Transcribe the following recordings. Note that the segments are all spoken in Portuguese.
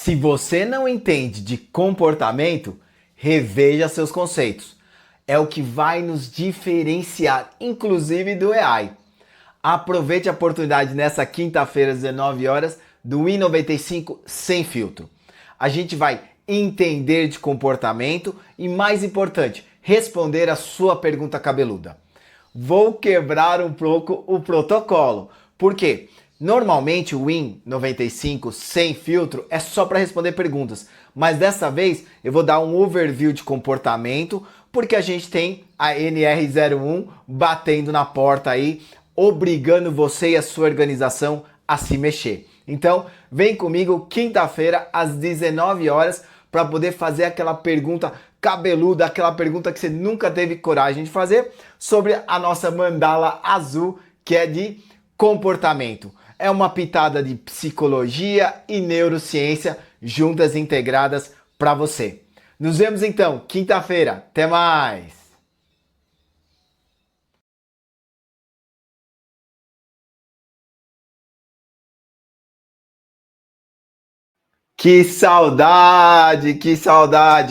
Se você não entende de comportamento, reveja seus conceitos. É o que vai nos diferenciar, inclusive do AI. Aproveite a oportunidade nessa quinta-feira, às 19 horas, do I95 Sem Filtro. A gente vai entender de comportamento e, mais importante, responder a sua pergunta cabeluda. Vou quebrar um pouco o protocolo. Por quê? Normalmente o Win95 sem filtro é só para responder perguntas, mas dessa vez eu vou dar um overview de comportamento, porque a gente tem a NR01 batendo na porta aí, obrigando você e a sua organização a se mexer. Então, vem comigo quinta-feira às 19 horas para poder fazer aquela pergunta cabeluda, aquela pergunta que você nunca teve coragem de fazer sobre a nossa mandala azul, que é de comportamento. É uma pitada de psicologia e neurociência juntas e integradas para você. Nos vemos então quinta-feira. Até mais! Que saudade,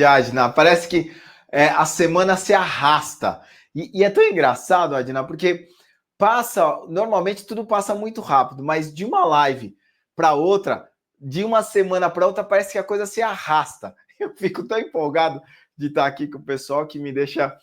Adna. Parece que a semana se arrasta. E é tão engraçado, Adna, porque normalmente tudo passa muito rápido, mas de uma live para outra, de uma semana para outra, parece que a coisa se arrasta. Eu fico tão empolgado de estar aqui com o pessoal que me deixa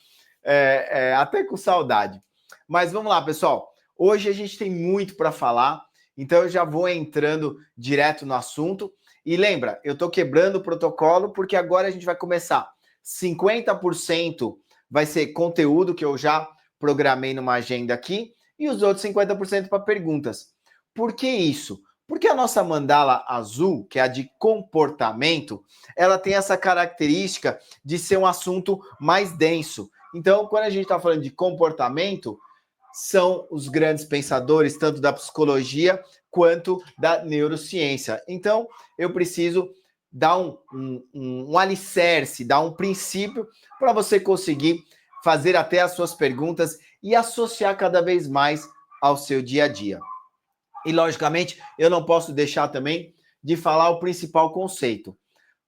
até com saudade. Mas vamos lá, pessoal. Hoje a gente tem muito para falar, então eu já vou entrando direto no assunto. E lembra, eu estou quebrando o protocolo porque agora a gente vai começar. 50% vai ser conteúdo que eu já programei numa agenda aqui e os outros 50% para perguntas. Por que isso? Porque a nossa mandala azul, que é a de comportamento, ela tem essa característica de ser um assunto mais denso. Então, quando a gente está falando de comportamento, são os grandes pensadores, tanto da psicologia quanto da neurociência. Então, eu preciso dar um alicerce, dar um princípio para você conseguir fazer até as suas perguntas e associar cada vez mais ao seu dia a dia. E, logicamente, eu não posso deixar também de falar o principal conceito.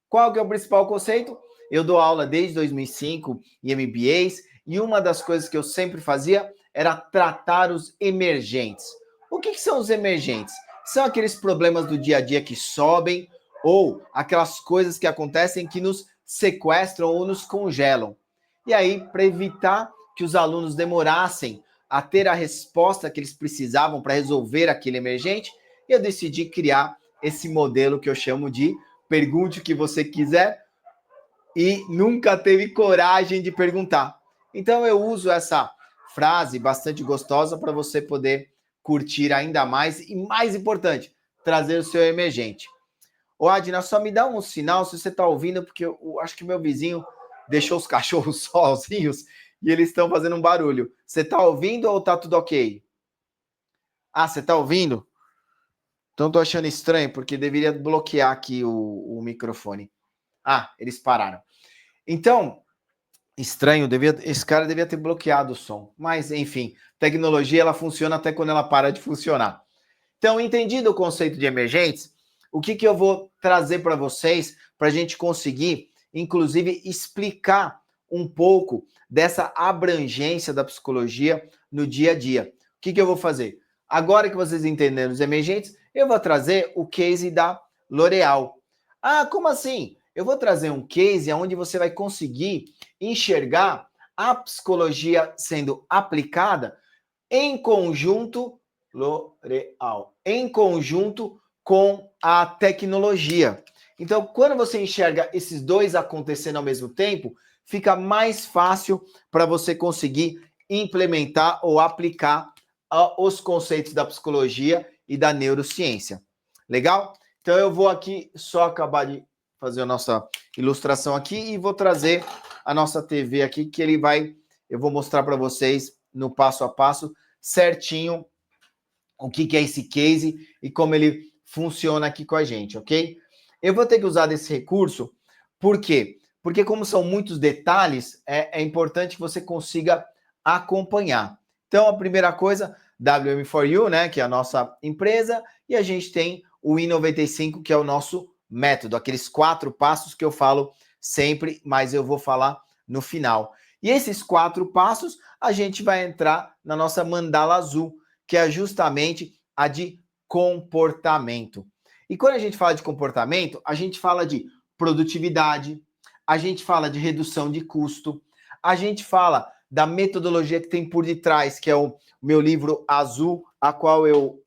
Qual que é o principal conceito? Eu dou aula desde 2005 em MBAs e uma das coisas que eu sempre fazia era tratar os emergentes. O que são os emergentes? São aqueles problemas do dia a dia que sobem ou aquelas coisas que acontecem que nos sequestram ou nos congelam. E aí, para evitar que os alunos demorassem a ter a resposta que eles precisavam para resolver aquele emergente, eu decidi criar esse modelo que eu chamo de pergunte o que você quiser e nunca teve coragem de perguntar. Então eu uso essa frase bastante gostosa para você poder curtir ainda mais e, mais importante, trazer o seu emergente. Ô Adna, só me dá um sinal se você está ouvindo, porque eu acho que meu vizinho deixou os cachorros sozinhos e eles estão fazendo um barulho. Você está ouvindo ou está tudo ok? Ah, você está ouvindo? Então estou achando estranho, porque deveria bloquear aqui o microfone. Ah, eles pararam. Então, estranho, esse cara devia ter bloqueado o som. Mas, enfim, tecnologia ela funciona até quando ela para de funcionar. Então, entendido o conceito de emergentes, o que eu vou trazer para vocês para a gente conseguir, inclusive, explicar um pouco dessa abrangência da psicologia no dia a dia. O que eu vou fazer? Agora que vocês entenderam os emergentes, eu vou trazer o case da L'Oréal. Ah, como assim? Eu vou trazer um case onde você vai conseguir enxergar a psicologia sendo aplicada em conjunto, L'Oréal, em conjunto com a tecnologia. Então, quando você enxerga esses dois acontecendo ao mesmo tempo, fica mais fácil para você conseguir implementar ou aplicar os conceitos da psicologia e da neurociência. Legal? Então, eu vou aqui só acabar de fazer a nossa ilustração aqui e vou trazer a nossa TV aqui, que eu vou mostrar para vocês no passo a passo certinho o que é esse case e como ele funciona aqui com a gente, ok? Eu vou ter que usar desse recurso, por quê? Porque como são muitos detalhes, é importante que você consiga acompanhar. Então, a primeira coisa, WM4U, né, que é a nossa empresa, e a gente tem o I95, que é o nosso método, aqueles 4 passos que eu falo sempre, mas eu vou falar no final. E esses 4 passos, a gente vai entrar na nossa mandala azul, que é justamente a de comportamento. E quando a gente fala de comportamento, a gente fala de produtividade, a gente fala de redução de custo, a gente fala da metodologia que tem por detrás, que é o meu livro azul, a qual eu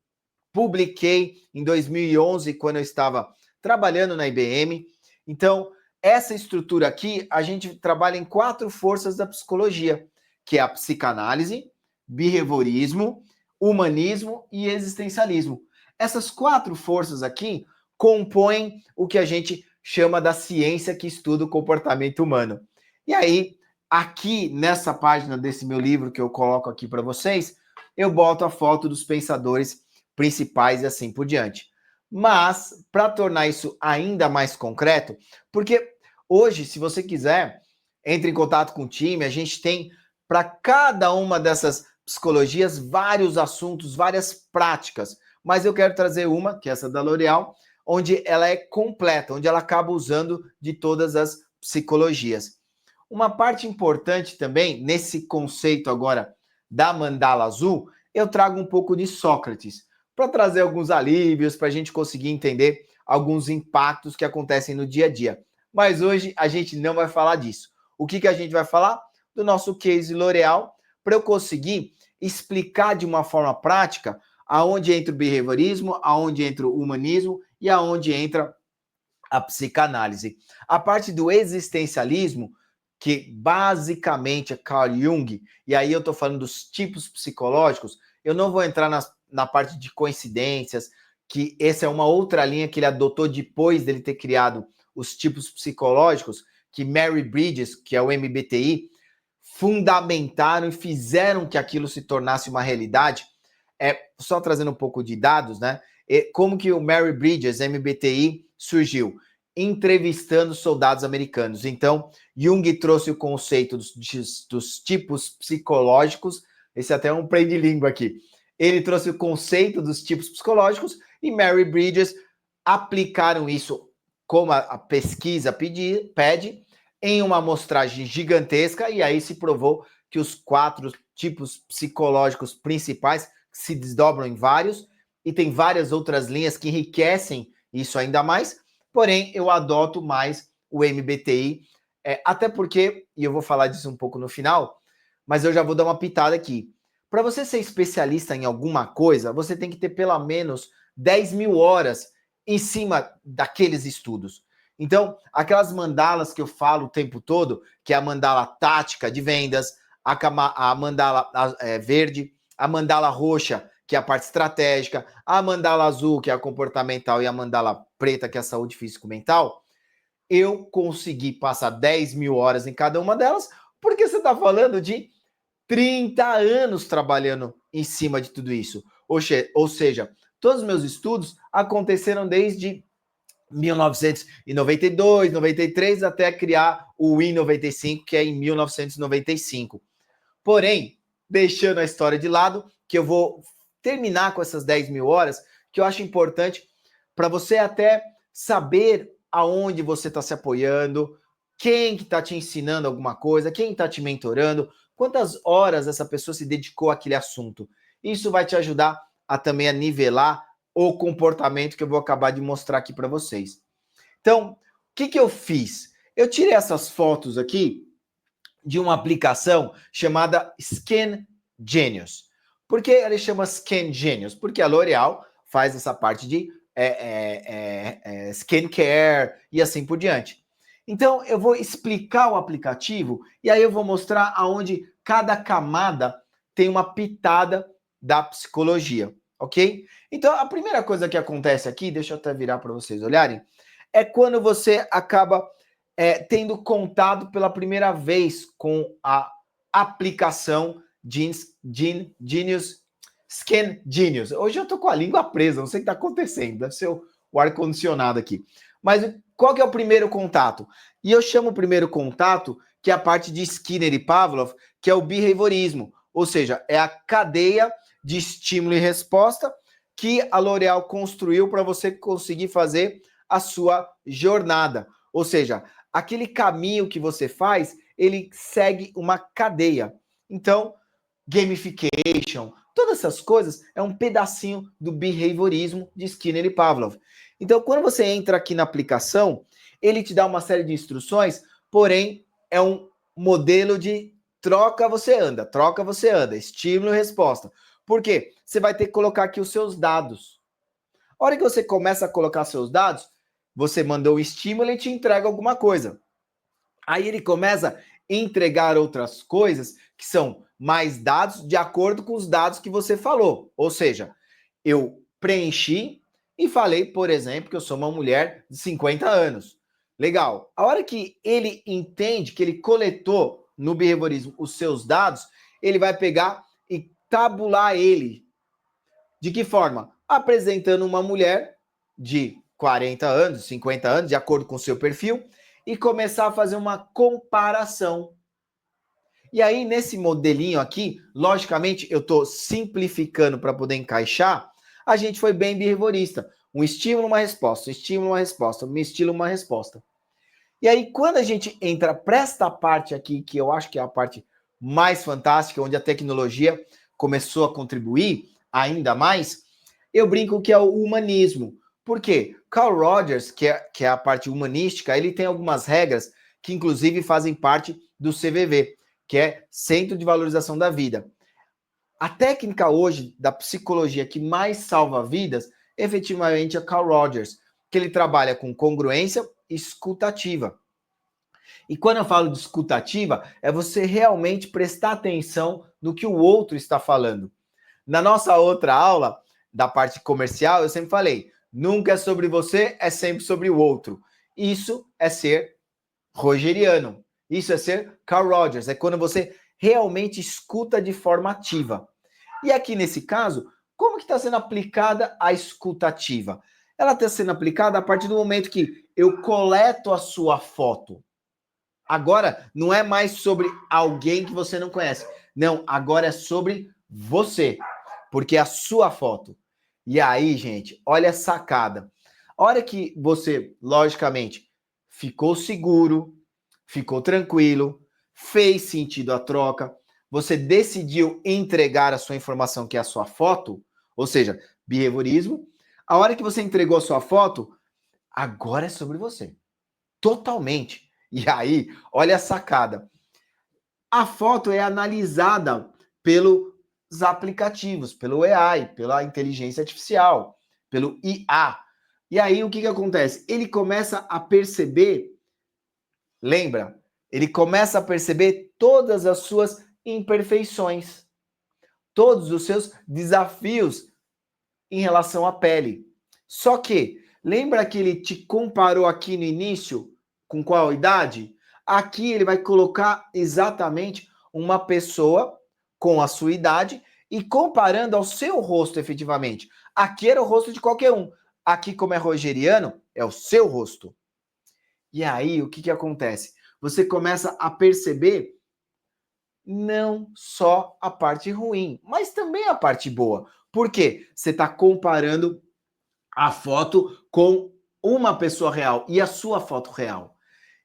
publiquei em 2011, quando eu estava trabalhando na IBM. Então, essa estrutura aqui, a gente trabalha em 4 forças da psicologia, que é a psicanálise, behaviorismo, humanismo e existencialismo. Essas 4 forças aqui compõem o que a gente chama da ciência que estuda o comportamento humano. E aí, aqui nessa página desse meu livro que eu coloco aqui para vocês, eu boto a foto dos pensadores principais e assim por diante. Mas, para tornar isso ainda mais concreto, porque hoje, se você quiser, entre em contato com o time, a gente tem para cada uma dessas psicologias vários assuntos, várias práticas, mas eu quero trazer uma, que é essa da L'Oréal, onde ela é completa, onde ela acaba usando de todas as psicologias. Uma parte importante também, nesse conceito agora da mandala azul, eu trago um pouco de Sócrates, para trazer alguns alívios, para a gente conseguir entender alguns impactos que acontecem no dia a dia. Mas hoje a gente não vai falar disso. O que a gente vai falar? Do nosso case L'Oréal, para eu conseguir explicar de uma forma prática aonde entra o behaviorismo, aonde entra o humanismo e aonde entra a psicanálise. A parte do existencialismo, que basicamente é Carl Jung, e aí eu estou falando dos tipos psicológicos, eu não vou entrar na parte de coincidências, que essa é uma outra linha que ele adotou depois dele ter criado os tipos psicológicos, que Mary Bridges, que é o MBTI, fundamentaram e fizeram que aquilo se tornasse uma realidade. Só trazendo um pouco de dados, né? Como que o Mary Bridges, MBTI, surgiu? Entrevistando soldados americanos. Então, Jung trouxe o conceito dos tipos psicológicos, esse até é um prende-língua aqui. Ele trouxe o conceito dos tipos psicológicos e Mary Bridges aplicaram isso, como a pesquisa pede, em uma amostragem gigantesca, e aí se provou que os 4 tipos psicológicos principais se desdobram em vários, e tem várias outras linhas que enriquecem isso ainda mais, porém eu adoto mais o MBTI, até porque, e eu vou falar disso um pouco no final, mas eu já vou dar uma pitada aqui. Para você ser especialista em alguma coisa, você tem que ter pelo menos 10 mil horas em cima daqueles estudos. Então, aquelas mandalas que eu falo o tempo todo, que é a mandala tática de vendas, a mandala verde, a mandala roxa, que é a parte estratégica, a mandala azul, que é a comportamental, e a mandala preta, que é a saúde físico-mental, eu consegui passar 10 mil horas em cada uma delas, porque você está falando de 30 anos trabalhando em cima de tudo isso. Ou seja, todos os meus estudos aconteceram desde 1992, 93, até criar o Win95, que é em 1995. Porém, deixando a história de lado, que eu vou terminar com essas 10 mil horas, que eu acho importante para você até saber aonde você está se apoiando, quem que está te ensinando alguma coisa, quem está te mentorando, quantas horas essa pessoa se dedicou àquele assunto. Isso vai te ajudar também a nivelar o comportamento que eu vou acabar de mostrar aqui para vocês. Então, o que eu fiz? Eu tirei essas fotos aqui de uma aplicação chamada Skin Genius. Por que ele chama Skin Genius? Porque a L'Oréal faz essa parte de skincare e assim por diante. Então, eu vou explicar o aplicativo e aí eu vou mostrar aonde cada camada tem uma pitada da psicologia, ok? Então, a primeira coisa que acontece aqui, deixa eu até virar para vocês olharem, é quando você acaba tendo contato pela primeira vez com a aplicação Genius, Skin Genius. Hoje eu tô com a língua presa, não sei o que está acontecendo, deve ser o ar-condicionado aqui. Mas qual que é o primeiro contato? E eu chamo o primeiro contato, que é a parte de Skinner e Pavlov, que é o behaviorismo, ou seja, é a cadeia de estímulo e resposta que a L'Oréal construiu para você conseguir fazer a sua jornada. Ou seja, aquele caminho que você faz, ele segue uma cadeia. Então, gamification, todas essas coisas é um pedacinho do behaviorismo de Skinner e Pavlov. Então, quando você entra aqui na aplicação, ele te dá uma série de instruções, porém, é um modelo de troca, você anda, estímulo e resposta. Por quê? Você vai ter que colocar aqui os seus dados. A hora que você começa a colocar seus dados, você mandou o estímulo e te entrega alguma coisa. Aí ele começa a entregar outras coisas que são mais dados de acordo com os dados que você falou. Ou seja, eu preenchi e falei, por exemplo, que eu sou uma mulher de 50 anos. Legal. A hora que ele entende que ele coletou no behaviorismo os seus dados, ele vai pegar e tabular ele. De que forma? Apresentando uma mulher de 40 anos, 50 anos, de acordo com o seu perfil, e começar a fazer uma comparação. E aí, nesse modelinho aqui, logicamente, eu estou simplificando para poder encaixar, a gente foi bem behaviorista. Um estímulo, uma resposta, um estímulo, uma resposta, um estímulo, uma resposta. E aí, quando a gente entra para esta parte aqui, que eu acho que é a parte mais fantástica, onde a tecnologia começou a contribuir ainda mais, eu brinco que é o humanismo. Por quê? Carl Rogers, que é a parte humanística, ele tem algumas regras que, inclusive, fazem parte do CVV, que é Centro de Valorização da Vida. A técnica hoje da psicologia que mais salva vidas, efetivamente, é Carl Rogers, que ele trabalha com congruência escutativa. E quando eu falo de escutativa, é você realmente prestar atenção no que o outro está falando. Na nossa outra aula, da parte comercial, eu sempre falei, nunca é sobre você, é sempre sobre o outro. Isso é ser rogeriano. Isso é ser Carl Rogers. É quando você realmente escuta de forma ativa. E aqui nesse caso, como que está sendo aplicada a escutativa? Ela está sendo aplicada a partir do momento que eu coleto a sua foto. Agora, não é mais sobre alguém que você não conhece. Não, agora é sobre você. Porque é a sua foto. E aí, gente, olha a sacada. A hora que você, logicamente, ficou seguro, ficou tranquilo, fez sentido a troca, você decidiu entregar a sua informação, que é a sua foto, ou seja, behaviorismo. A hora que você entregou a sua foto, agora é sobre você. Totalmente. E aí, olha a sacada. A foto é analisada pelos aplicativos, pelo AI, pela inteligência artificial, pelo IA. E aí, o que, que acontece? Ele começa a perceber, lembra? Ele começa a perceber todas as suas imperfeições, todos os seus desafios em relação à pele. Só que, lembra que ele te comparou aqui no início com qual idade? Aqui ele vai colocar exatamente uma pessoa com a sua idade e comparando ao seu rosto efetivamente. Aqui era o rosto de qualquer um. Aqui, como é rogeriano, é o seu rosto. E aí, o que, que acontece? Você começa a perceber não só a parte ruim, mas também a parte boa. Por quê? Você está comparando a foto com uma pessoa real e a sua foto real.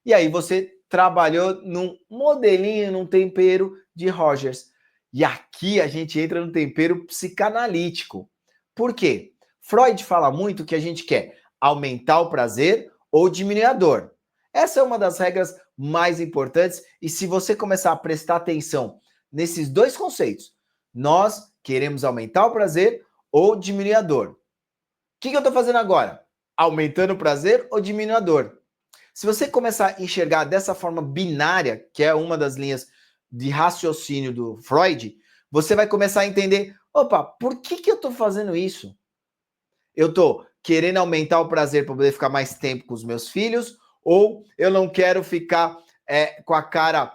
E aí você trabalhou num modelinho, num tempero de Rogers. E aqui a gente entra no tempero psicanalítico. Por quê? Freud fala muito que a gente quer aumentar o prazer ou diminuir a dor. Essa é uma das regras mais importantes e se você começar a prestar atenção nesses dois conceitos, nós queremos aumentar o prazer ou diminuir a dor. O que eu estou fazendo agora? Aumentando o prazer ou diminuindo a dor? Se você começar a enxergar dessa forma binária, que é uma das linhas de raciocínio do Freud, você vai começar a entender, opa, por que eu estou fazendo isso? Eu estou querendo aumentar o prazer para poder ficar mais tempo com os meus filhos, ou eu não quero ficar com a cara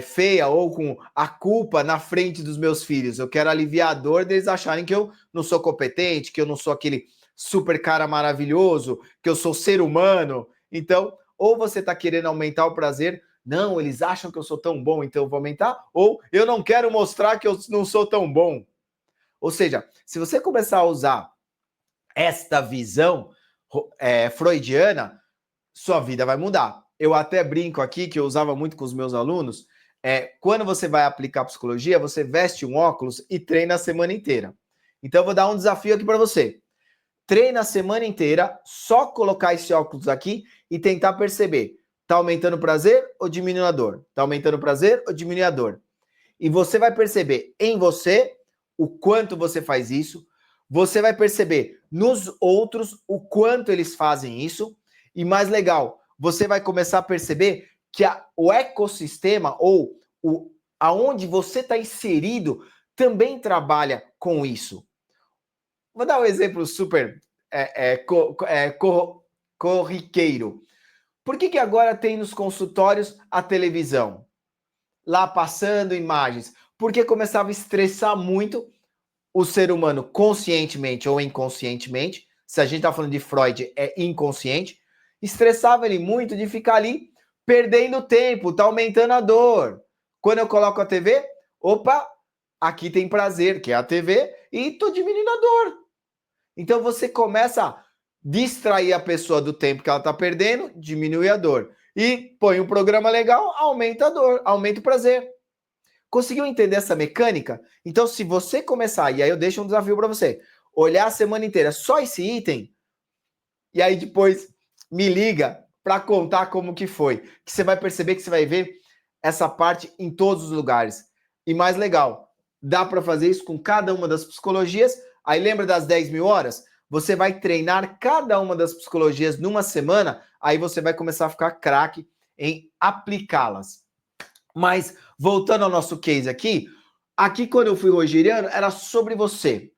feia ou com a culpa na frente dos meus filhos. Eu quero aliviar a dor deles acharem que eu não sou competente, que eu não sou aquele super cara maravilhoso, que eu sou ser humano. Então, ou você está querendo aumentar o prazer, não, eles acham que eu sou tão bom, então eu vou aumentar, ou eu não quero mostrar que eu não sou tão bom. Ou seja, se você começar a usar esta visão, freudiana, sua vida vai mudar. Eu até brinco aqui, que eu usava muito com os meus alunos, quando você vai aplicar psicologia, você veste um óculos e treina a semana inteira. Então, eu vou dar um desafio aqui para você. Treina a semana inteira, só colocar esse óculos aqui e tentar perceber. Tá aumentando o prazer ou diminuindo a dor? Tá aumentando o prazer ou diminuindo a dor? E você vai perceber em você o quanto você faz isso. Você vai perceber nos outros o quanto eles fazem isso. E mais legal, você vai começar a perceber que o ecossistema ou aonde você está inserido também trabalha com isso. Vou dar um exemplo super corriqueiro. Por que agora tem nos consultórios a televisão? Lá passando imagens. Porque começava a estressar muito o ser humano conscientemente ou inconscientemente. Se a gente está falando de Freud, é inconsciente. Estressava ele muito de ficar ali perdendo tempo, tá aumentando a dor. Quando eu coloco a TV, opa, aqui tem prazer, que é a TV, e tô diminuindo a dor. Então você começa a distrair a pessoa do tempo que ela está perdendo, diminui a dor. E põe um programa legal, aumenta a dor, aumenta o prazer. Conseguiu entender essa mecânica? Então, se você começar, e aí eu deixo um desafio para você, olhar a semana inteira só esse item, e aí depois me liga para contar como que foi. Que você vai perceber que você vai ver essa parte em todos os lugares. E mais legal, dá para fazer isso com cada uma das psicologias. Aí lembra das 10.000 horas? Você vai treinar cada uma das psicologias numa semana, aí você vai começar a ficar craque em aplicá-las. Mas, voltando ao nosso case aqui quando eu fui rogeriano, era sobre você.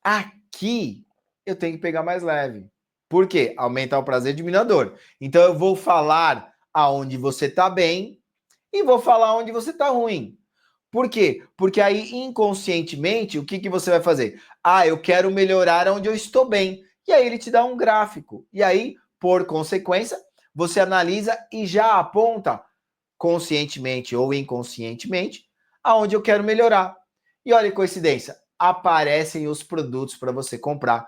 Aqui, eu tenho que pegar mais leve. Por quê? Aumentar o prazer diminuidor. Então, eu vou falar aonde você está bem e vou falar onde você está ruim. Por quê? Porque aí, inconscientemente, o que você vai fazer? Eu quero melhorar onde eu estou bem. E aí, ele te dá um gráfico. E aí, por consequência, você analisa e já aponta, conscientemente ou inconscientemente, aonde eu quero melhorar. E olha que coincidência, aparecem os produtos para você comprar.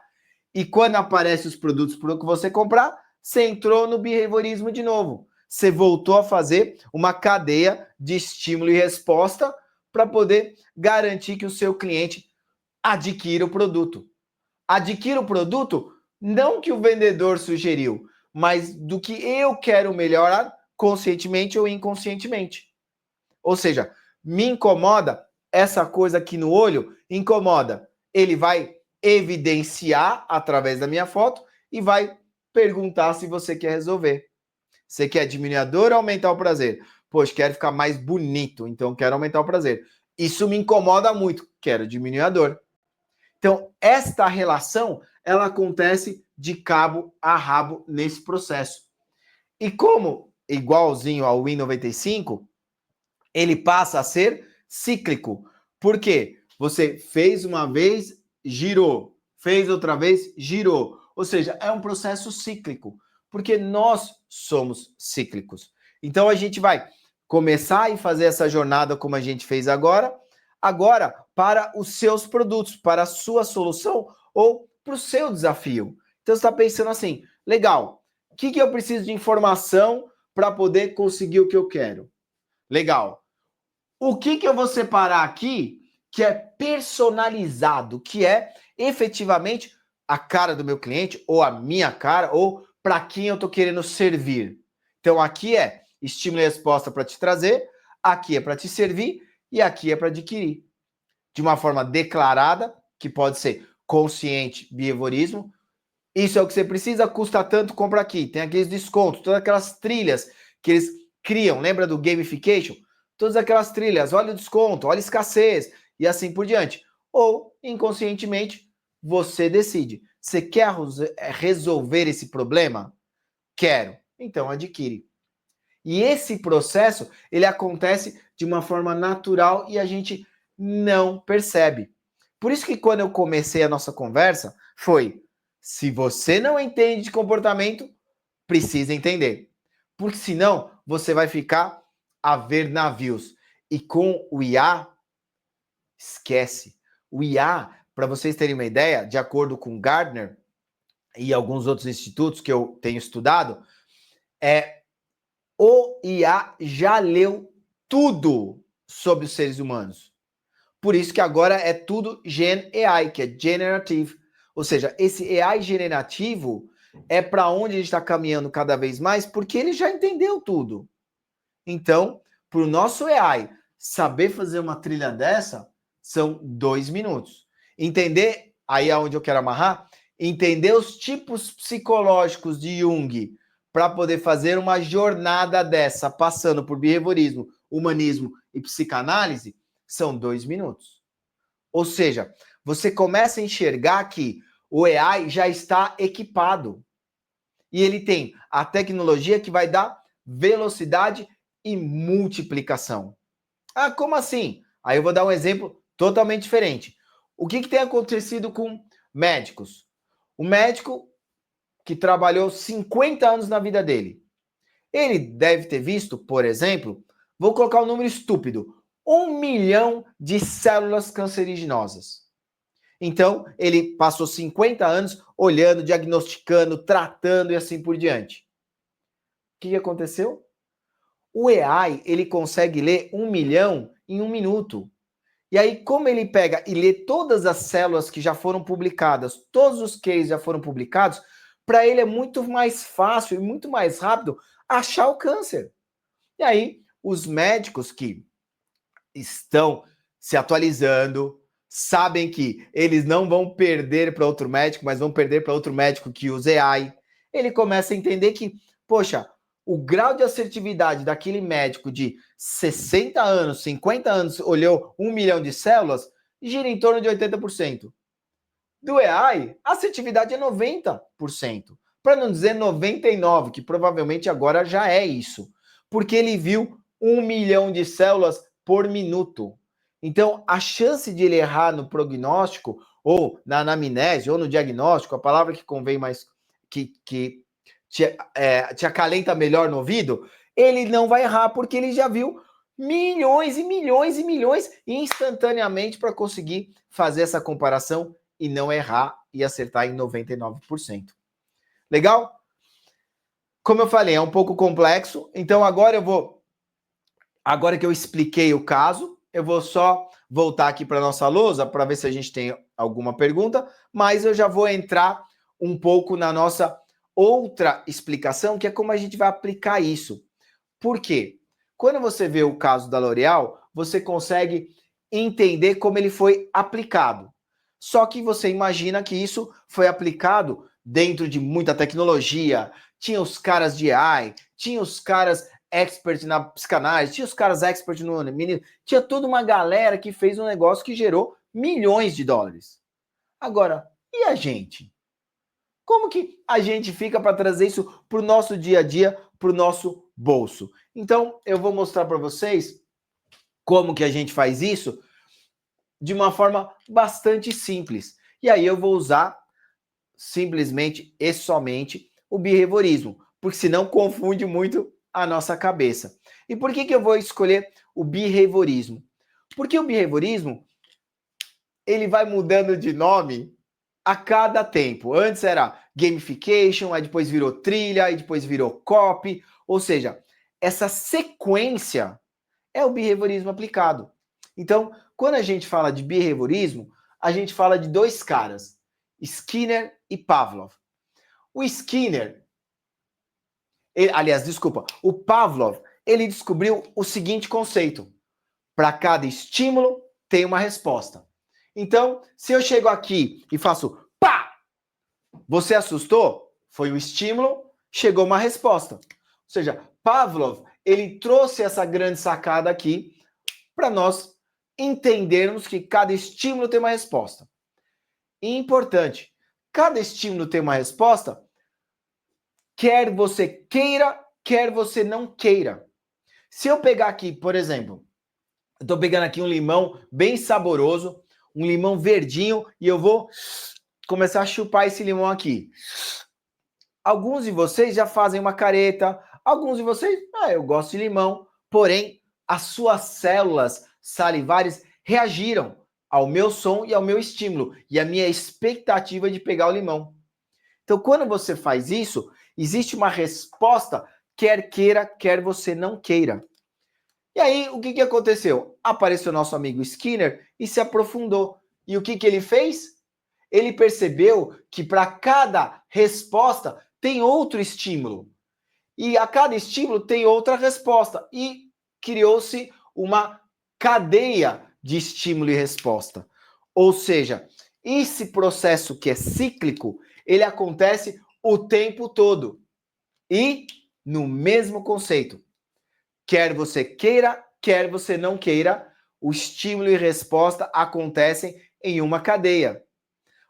E quando aparecem os produtos para você comprar, você entrou no behaviorismo de novo. Você voltou a fazer uma cadeia de estímulo e resposta para poder garantir que o seu cliente adquira o produto. Adquira o produto não que o vendedor sugeriu, mas do que eu quero melhorar conscientemente ou inconscientemente. Ou seja, me incomoda essa coisa aqui no olho, incomoda. Ele vai evidenciar através da minha foto e vai perguntar se você quer resolver. Você quer diminuir a dor ou aumentar o prazer? Poxa, quero ficar mais bonito, então quero aumentar o prazer. Isso me incomoda muito, quero diminuir a dor. Então, esta relação, ela acontece de cabo a rabo nesse processo. E como, igualzinho ao Win95, ele passa a ser cíclico. Por quê? Você fez uma vez, girou. Fez outra vez, girou. Ou seja, é um processo cíclico. Porque nós somos cíclicos. Então, a gente vai começar e fazer essa jornada como a gente fez agora para os seus produtos, para a sua solução ou para o seu desafio. Então, você está pensando assim, legal, o que eu preciso de informação para poder conseguir o que eu quero? Legal. O que eu vou separar aqui que é personalizado, que é efetivamente a cara do meu cliente, ou a minha cara, ou para quem eu estou querendo servir. Então, aqui é estímulo e resposta para te trazer, aqui é para te servir e aqui é para adquirir. De uma forma declarada, que pode ser consciente, behaviorismo. Isso é o que você precisa, custa tanto, compra aqui. Tem aqueles descontos, todas aquelas trilhas que eles criam. Lembra do gamification? Todas aquelas trilhas, olha o desconto, olha a escassez e assim por diante. Ou, inconscientemente, você decide. Você quer resolver esse problema? Quero. Então, adquire. E esse processo, ele acontece de uma forma natural e a gente não percebe. Por isso que quando eu comecei a nossa conversa, foi: se você não entende de comportamento, precisa entender. Porque senão, você vai ficar a ver navios. E com o IA, esquece. O IA, para vocês terem uma ideia, de acordo com Gardner, e alguns outros institutos que eu tenho estudado, o IA já leu tudo sobre os seres humanos. Por isso que agora é tudo Gen AI, que é Generative. Ou seja, esse AI generativo é para onde a gente está caminhando cada vez mais, porque ele já entendeu tudo. Então, para o nosso AI saber fazer uma trilha dessa, são 2 minutos. Entender, aí é onde eu quero amarrar, entender os tipos psicológicos de Jung para poder fazer uma jornada dessa, passando por behaviorismo, humanismo e psicanálise, são 2 minutos. Ou seja, você começa a enxergar que o AI já está equipado. E ele tem a tecnologia que vai dar velocidade e multiplicação. Ah, como assim? Aí eu vou dar um exemplo totalmente diferente. O que tem acontecido com médicos? O médico que trabalhou 50 anos na vida dele, ele deve ter visto, por exemplo, vou colocar um número estúpido, 1 milhão de células canceriginosas. Então, ele passou 50 anos olhando, diagnosticando, tratando e assim por diante. O que aconteceu? O AI, ele consegue ler 1 milhão em 1 minuto. E aí, como ele pega e lê todas as células que já foram publicadas, todos os cases já foram publicados, para ele é muito mais fácil e muito mais rápido achar o câncer. E aí, os médicos que estão se atualizando, sabem que eles não vão perder para outro médico, mas vão perder para outro médico que use AI. Ele começa a entender que, poxa, o grau de assertividade daquele médico de 60 anos, 50 anos, olhou 1 milhão de células, gira em torno de 80%. Do AI, a assertividade é 90%. Para não dizer 99%, que provavelmente agora já é isso. Porque ele viu 1 milhão de células por minuto. Então, a chance de ele errar no prognóstico, ou na anamnese, ou no diagnóstico, a palavra que convém mais, que te acalenta melhor no ouvido, ele não vai errar, porque ele já viu milhões e milhões e milhões instantaneamente para conseguir fazer essa comparação e não errar e acertar em 99%. Legal? Como eu falei, é um pouco complexo, então agora que eu expliquei o caso, eu vou só voltar aqui para nossa lousa para ver se a gente tem alguma pergunta, mas eu já vou entrar um pouco na nossa outra explicação, que é como a gente vai aplicar isso. Por quê? Quando você vê o caso da L'Oréal, você consegue entender como ele foi aplicado. Só que você imagina que isso foi aplicado dentro de muita tecnologia. Tinha os caras de AI, tinha os caras expert na psicanálise, tinha os caras expert no menino, tinha toda uma galera que fez um negócio que gerou milhões de dólares. Agora, e a gente? Como que a gente fica para trazer isso para o nosso dia a dia, para o nosso bolso? Então, eu vou mostrar para vocês como que a gente faz isso de uma forma bastante simples. E aí eu vou usar simplesmente e somente o behaviorismo, porque senão confunde muito a nossa cabeça. E por que eu vou escolher o behaviorismo? Porque o behaviorismo, ele vai mudando de nome a cada tempo. Antes era gamification, aí depois virou trilha, aí depois virou copy. Ou seja, essa sequência é o behaviorismo aplicado. Então, quando a gente fala de behaviorismo, a gente fala de dois caras, Skinner e Pavlov. O Skinner, o Pavlov, ele descobriu o seguinte conceito: para cada estímulo tem uma resposta. Então, se eu chego aqui e faço pá, você assustou? Foi o estímulo, chegou uma resposta. Ou seja, Pavlov, ele trouxe essa grande sacada aqui para nós entendermos que cada estímulo tem uma resposta. E importante, cada estímulo tem uma resposta, quer você queira, quer você não queira. Se eu pegar aqui, por exemplo, eu estou pegando aqui um limão bem saboroso, um limão verdinho, e eu vou começar a chupar esse limão aqui. Alguns de vocês já fazem uma careta, alguns de vocês, eu gosto de limão, porém, as suas células salivares reagiram ao meu som e ao meu estímulo, e a minha expectativa de pegar o limão. Então, quando você faz isso, existe uma resposta, quer queira, quer você não queira. E aí, o que aconteceu? Apareceu nosso amigo Skinner e se aprofundou. E o que ele fez? Ele percebeu que para cada resposta tem outro estímulo. E a cada estímulo tem outra resposta. E criou-se uma cadeia de estímulo e resposta. Ou seja, esse processo que é cíclico, ele acontece o tempo todo. E no mesmo conceito. Quer você queira, quer você não queira, o estímulo e resposta acontecem em uma cadeia.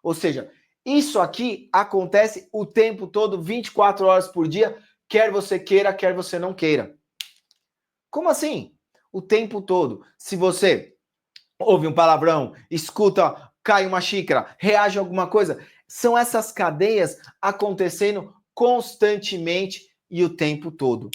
Ou seja, isso aqui acontece o tempo todo, 24 horas por dia, quer você queira, quer você não queira. Como assim? O tempo todo. Se você ouve um palavrão, escuta, cai uma xícara, reage a alguma coisa, são essas cadeias acontecendo constantemente e o tempo todo.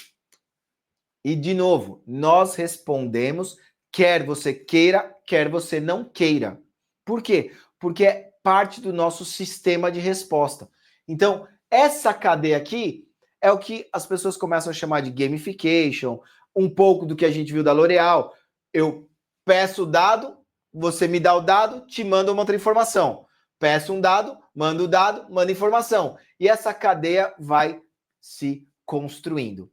E, de novo, nós respondemos, quer você queira, quer você não queira. Por quê? Porque é parte do nosso sistema de resposta. Então, essa cadeia aqui é o que as pessoas começam a chamar de gamification, um pouco do que a gente viu da L'Oréal. Eu peço o dado, você me dá o dado, te manda uma outra informação. Peço um dado, mando o dado, manda informação. E essa cadeia vai se construindo.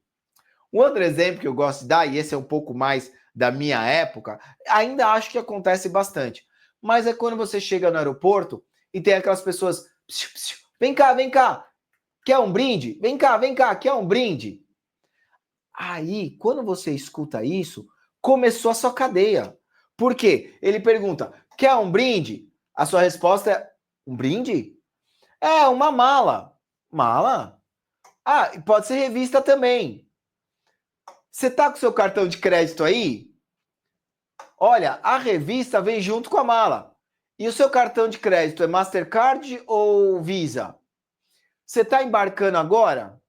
Um outro exemplo que eu gosto de dar, e esse é um pouco mais da minha época, ainda acho que acontece bastante, mas é quando você chega no aeroporto e tem aquelas pessoas, vem cá, quer um brinde? Vem cá, quer um brinde? Aí, quando você escuta isso, começou a sua cadeia. Por quê? Ele pergunta, quer um brinde? A sua resposta é, um brinde? É, uma mala. Mala? Ah, pode ser revista também. Você tá com seu cartão de crédito aí? Olha, a revista vem junto com a mala. E o seu cartão de crédito é Mastercard ou Visa? Você está embarcando agora?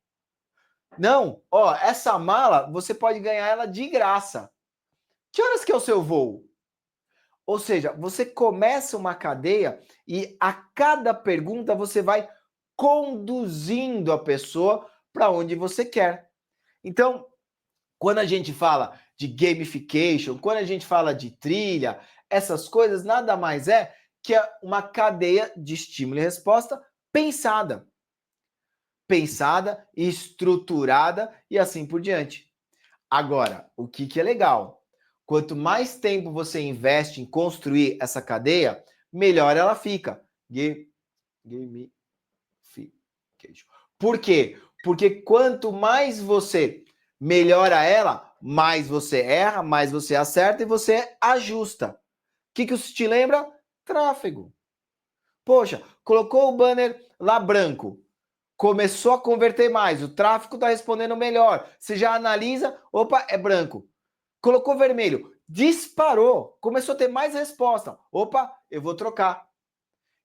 Não. Ó, essa mala você pode ganhar ela de graça. Que horas que é o seu voo? Ou seja, você começa uma cadeia e a cada pergunta você vai conduzindo a pessoa para onde você quer. Então, quando a gente fala de gamification, quando a gente fala de trilha, essas coisas nada mais é que uma cadeia de estímulo e resposta pensada. Pensada, estruturada e assim por diante. Agora, o que é legal? Quanto mais tempo você investe em construir essa cadeia, melhor ela fica. Gamification. Por quê? Porque quanto mais você melhora ela, mais você erra, mais você acerta e você ajusta. O que isso te lembra? Tráfego. Poxa, colocou o banner lá branco, começou a converter mais, o tráfego está respondendo melhor. Você já analisa, opa, é branco. Colocou vermelho, disparou, começou a ter mais resposta. Opa, eu vou trocar.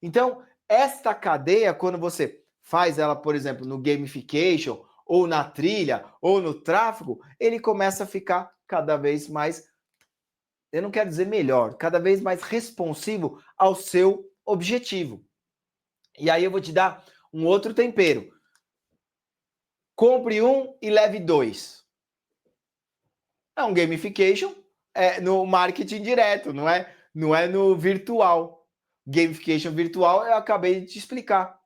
Então, esta cadeia, quando você faz ela, por exemplo, no gamification, ou na trilha, ou no tráfego, ele começa a ficar cada vez mais, eu não quero dizer melhor, cada vez mais responsivo ao seu objetivo. E aí eu vou te dar um outro tempero. Compre um e leve dois. É um gamification no marketing direto, não é? Não é no virtual. Gamification virtual eu acabei de te explicar.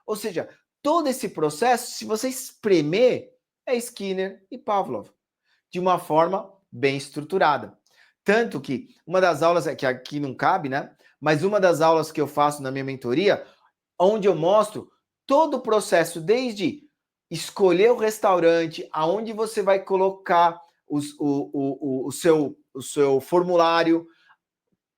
Ou seja, todo esse processo, se você espremer, é Skinner e Pavlov, de uma forma bem estruturada. Tanto que uma das aulas, que aqui não cabe, né? Mas uma das aulas que eu faço na minha mentoria, onde eu mostro todo o processo, desde escolher o restaurante, aonde você vai colocar o seu formulário,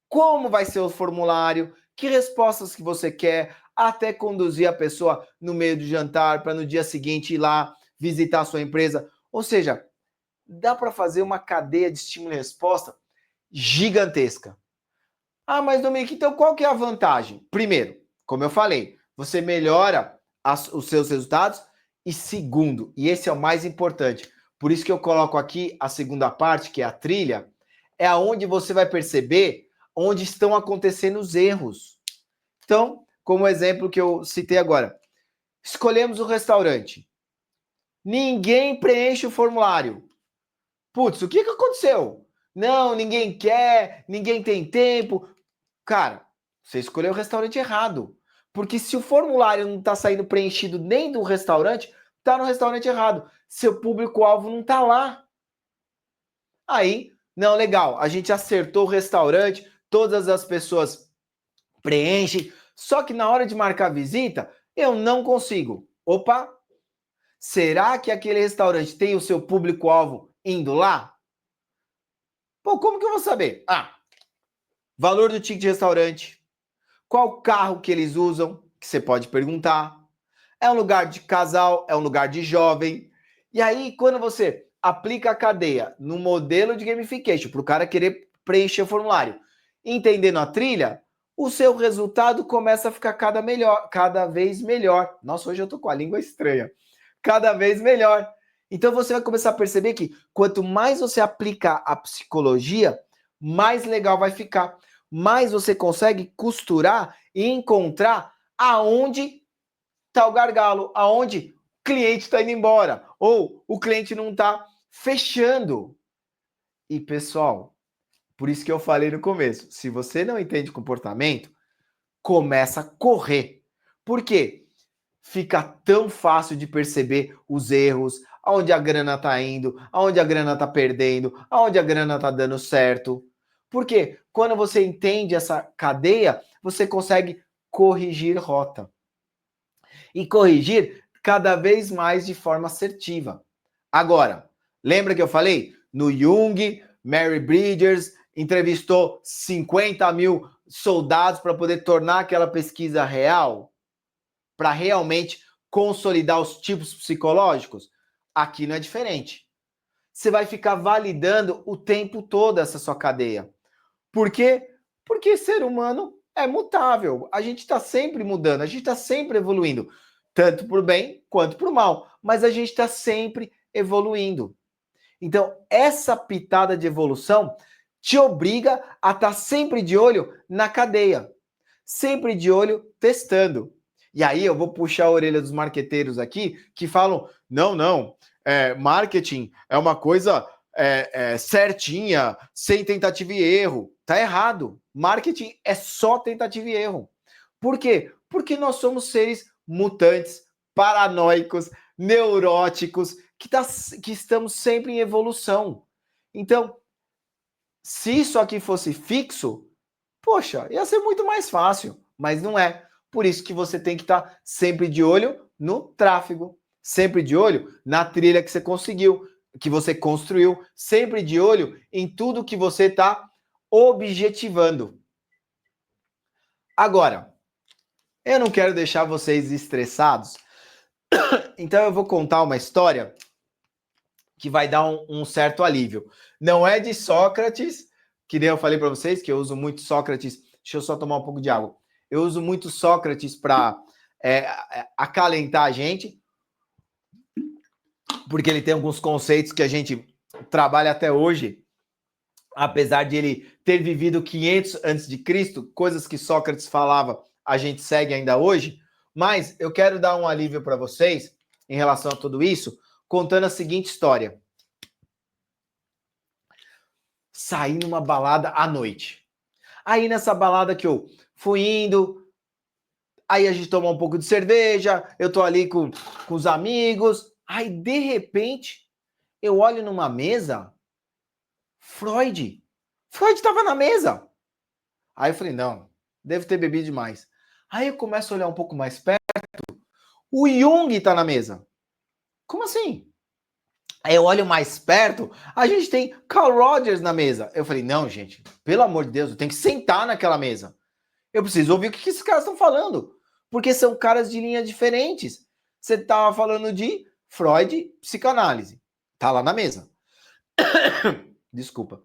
como vai ser o formulário, que respostas que você quer, até conduzir a pessoa no meio do jantar para no dia seguinte ir lá visitar a sua empresa. Ou seja, dá para fazer uma cadeia de estímulo e resposta gigantesca. Ah, mas Dominique, então qual que é a vantagem? Primeiro, como eu falei, você melhora os seus resultados. E segundo, e esse é o mais importante, por isso que eu coloco aqui a segunda parte, que é a trilha, é aonde você vai perceber onde estão acontecendo os erros. Então, como o exemplo que eu citei agora, Escolhemos o restaurante. Ninguém preenche o formulário. Putz, o que aconteceu? Não, ninguém quer, ninguém tem tempo. Cara, você escolheu o restaurante errado. Porque se o formulário não está saindo preenchido nem do restaurante, está no restaurante errado. Seu público-alvo não está lá. Aí, não, legal, a gente acertou o restaurante, todas as pessoas preenchem, só que na hora de marcar visita, eu não consigo. Opa, será que aquele restaurante tem o seu público-alvo indo lá? Pô, como que eu vou saber? Ah, valor do ticket de restaurante, qual carro que eles usam, que você pode perguntar. É um lugar de casal, é um lugar de jovem. E aí, quando você aplica a cadeia no modelo de gamification, para o cara querer preencher o formulário, entendendo a trilha, o seu resultado começa a ficar cada vez melhor. Nossa, hoje eu tô com a língua estranha. Cada vez melhor. Então você vai começar a perceber que quanto mais você aplica a psicologia, mais legal vai ficar. Mais você consegue costurar e encontrar aonde está o gargalo, aonde o cliente está indo embora ou o cliente não está fechando. E pessoal, por isso que eu falei no começo, se você não entende comportamento, começa a correr. Por quê? Fica tão fácil de perceber os erros, aonde a grana está indo, aonde a grana está perdendo, aonde a grana está dando certo. Porque quando você entende essa cadeia, você consegue corrigir rota. E corrigir cada vez mais de forma assertiva. Agora, lembra que eu falei? No Jung, Mary Bridgers entrevistou 50 mil soldados para poder tornar aquela pesquisa real? Para realmente consolidar os tipos psicológicos? Aqui não é diferente. Você vai ficar validando o tempo todo essa sua cadeia. Por quê? Porque ser humano é mutável. A gente está sempre mudando, a gente está sempre evoluindo, tanto por bem quanto por mal. Mas a gente está sempre evoluindo. Então, essa pitada de evolução te obriga a estar sempre de olho na cadeia, sempre de olho testando. E aí eu vou puxar a orelha dos marqueteiros aqui que falam: não, marketing é uma coisa certinha, sem tentativa e erro. Tá errado. Marketing é só tentativa e erro. Por quê? Porque nós somos seres mutantes, paranoicos, neuróticos, que estamos sempre em evolução. Então, se isso aqui fosse fixo, poxa, ia ser muito mais fácil, mas não é. Por isso que você tem que estar sempre de olho no tráfego, sempre de olho na trilha que você conseguiu, que você construiu, sempre de olho em tudo que você está objetivando. Agora, eu não quero deixar vocês estressados, então eu vou contar uma história que vai dar um certo alívio. Não é de Sócrates, que nem eu falei para vocês, que eu uso muito Sócrates. Deixa eu só tomar um pouco de água. Eu uso muito Sócrates para acalentar a gente, porque ele tem alguns conceitos que a gente trabalha até hoje, apesar de ele ter vivido 500 antes de Cristo, coisas que Sócrates falava, a gente segue ainda hoje. Mas eu quero dar um alívio para vocês em relação a tudo isso, contando a seguinte história. Saí numa balada à noite. Aí nessa balada que eu fui indo, aí a gente tomou um pouco de cerveja, eu tô ali com os amigos, aí de repente eu olho numa mesa, Freud tava na mesa. Aí eu falei, não, deve ter bebido demais. Aí eu começo a olhar um pouco mais perto, o Jung tá na mesa. Como assim? Aí eu olho mais perto, a gente tem Carl Rogers na mesa. Eu falei, não, gente, pelo amor de Deus, eu tenho que sentar naquela mesa. Eu preciso ouvir o que esses caras estão falando. Porque são caras de linhas diferentes. Você estava falando de Freud, psicanálise. Tá lá na mesa. Desculpa.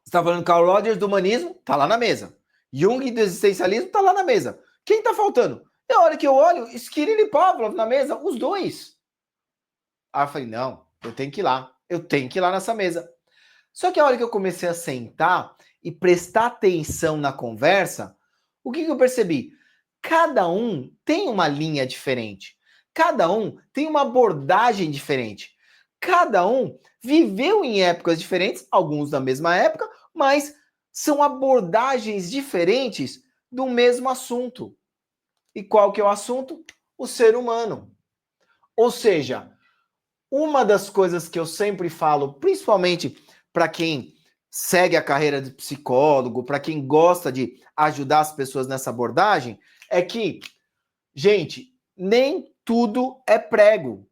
Você está falando de Carl Rogers do humanismo? Tá lá na mesa. Jung do existencialismo? Tá lá na mesa. Quem tá faltando? É a hora que eu olho, Skinner e Pavlov na mesa, os dois. Aí eu falei, não, eu tenho que ir lá. Eu tenho que ir lá nessa mesa. Só que a hora que eu comecei a sentar e prestar atenção na conversa, o que eu percebi? cada um tem uma linha diferente. Cada um tem uma abordagem diferente. Cada um viveu em épocas diferentes, alguns da mesma época, mas são abordagens diferentes do mesmo assunto. E qual que é o assunto? O ser humano. Ou seja, uma das coisas que eu sempre falo, principalmente para quem segue a carreira de psicólogo, para quem gosta de ajudar as pessoas nessa abordagem, é que, gente, nem tudo é prego.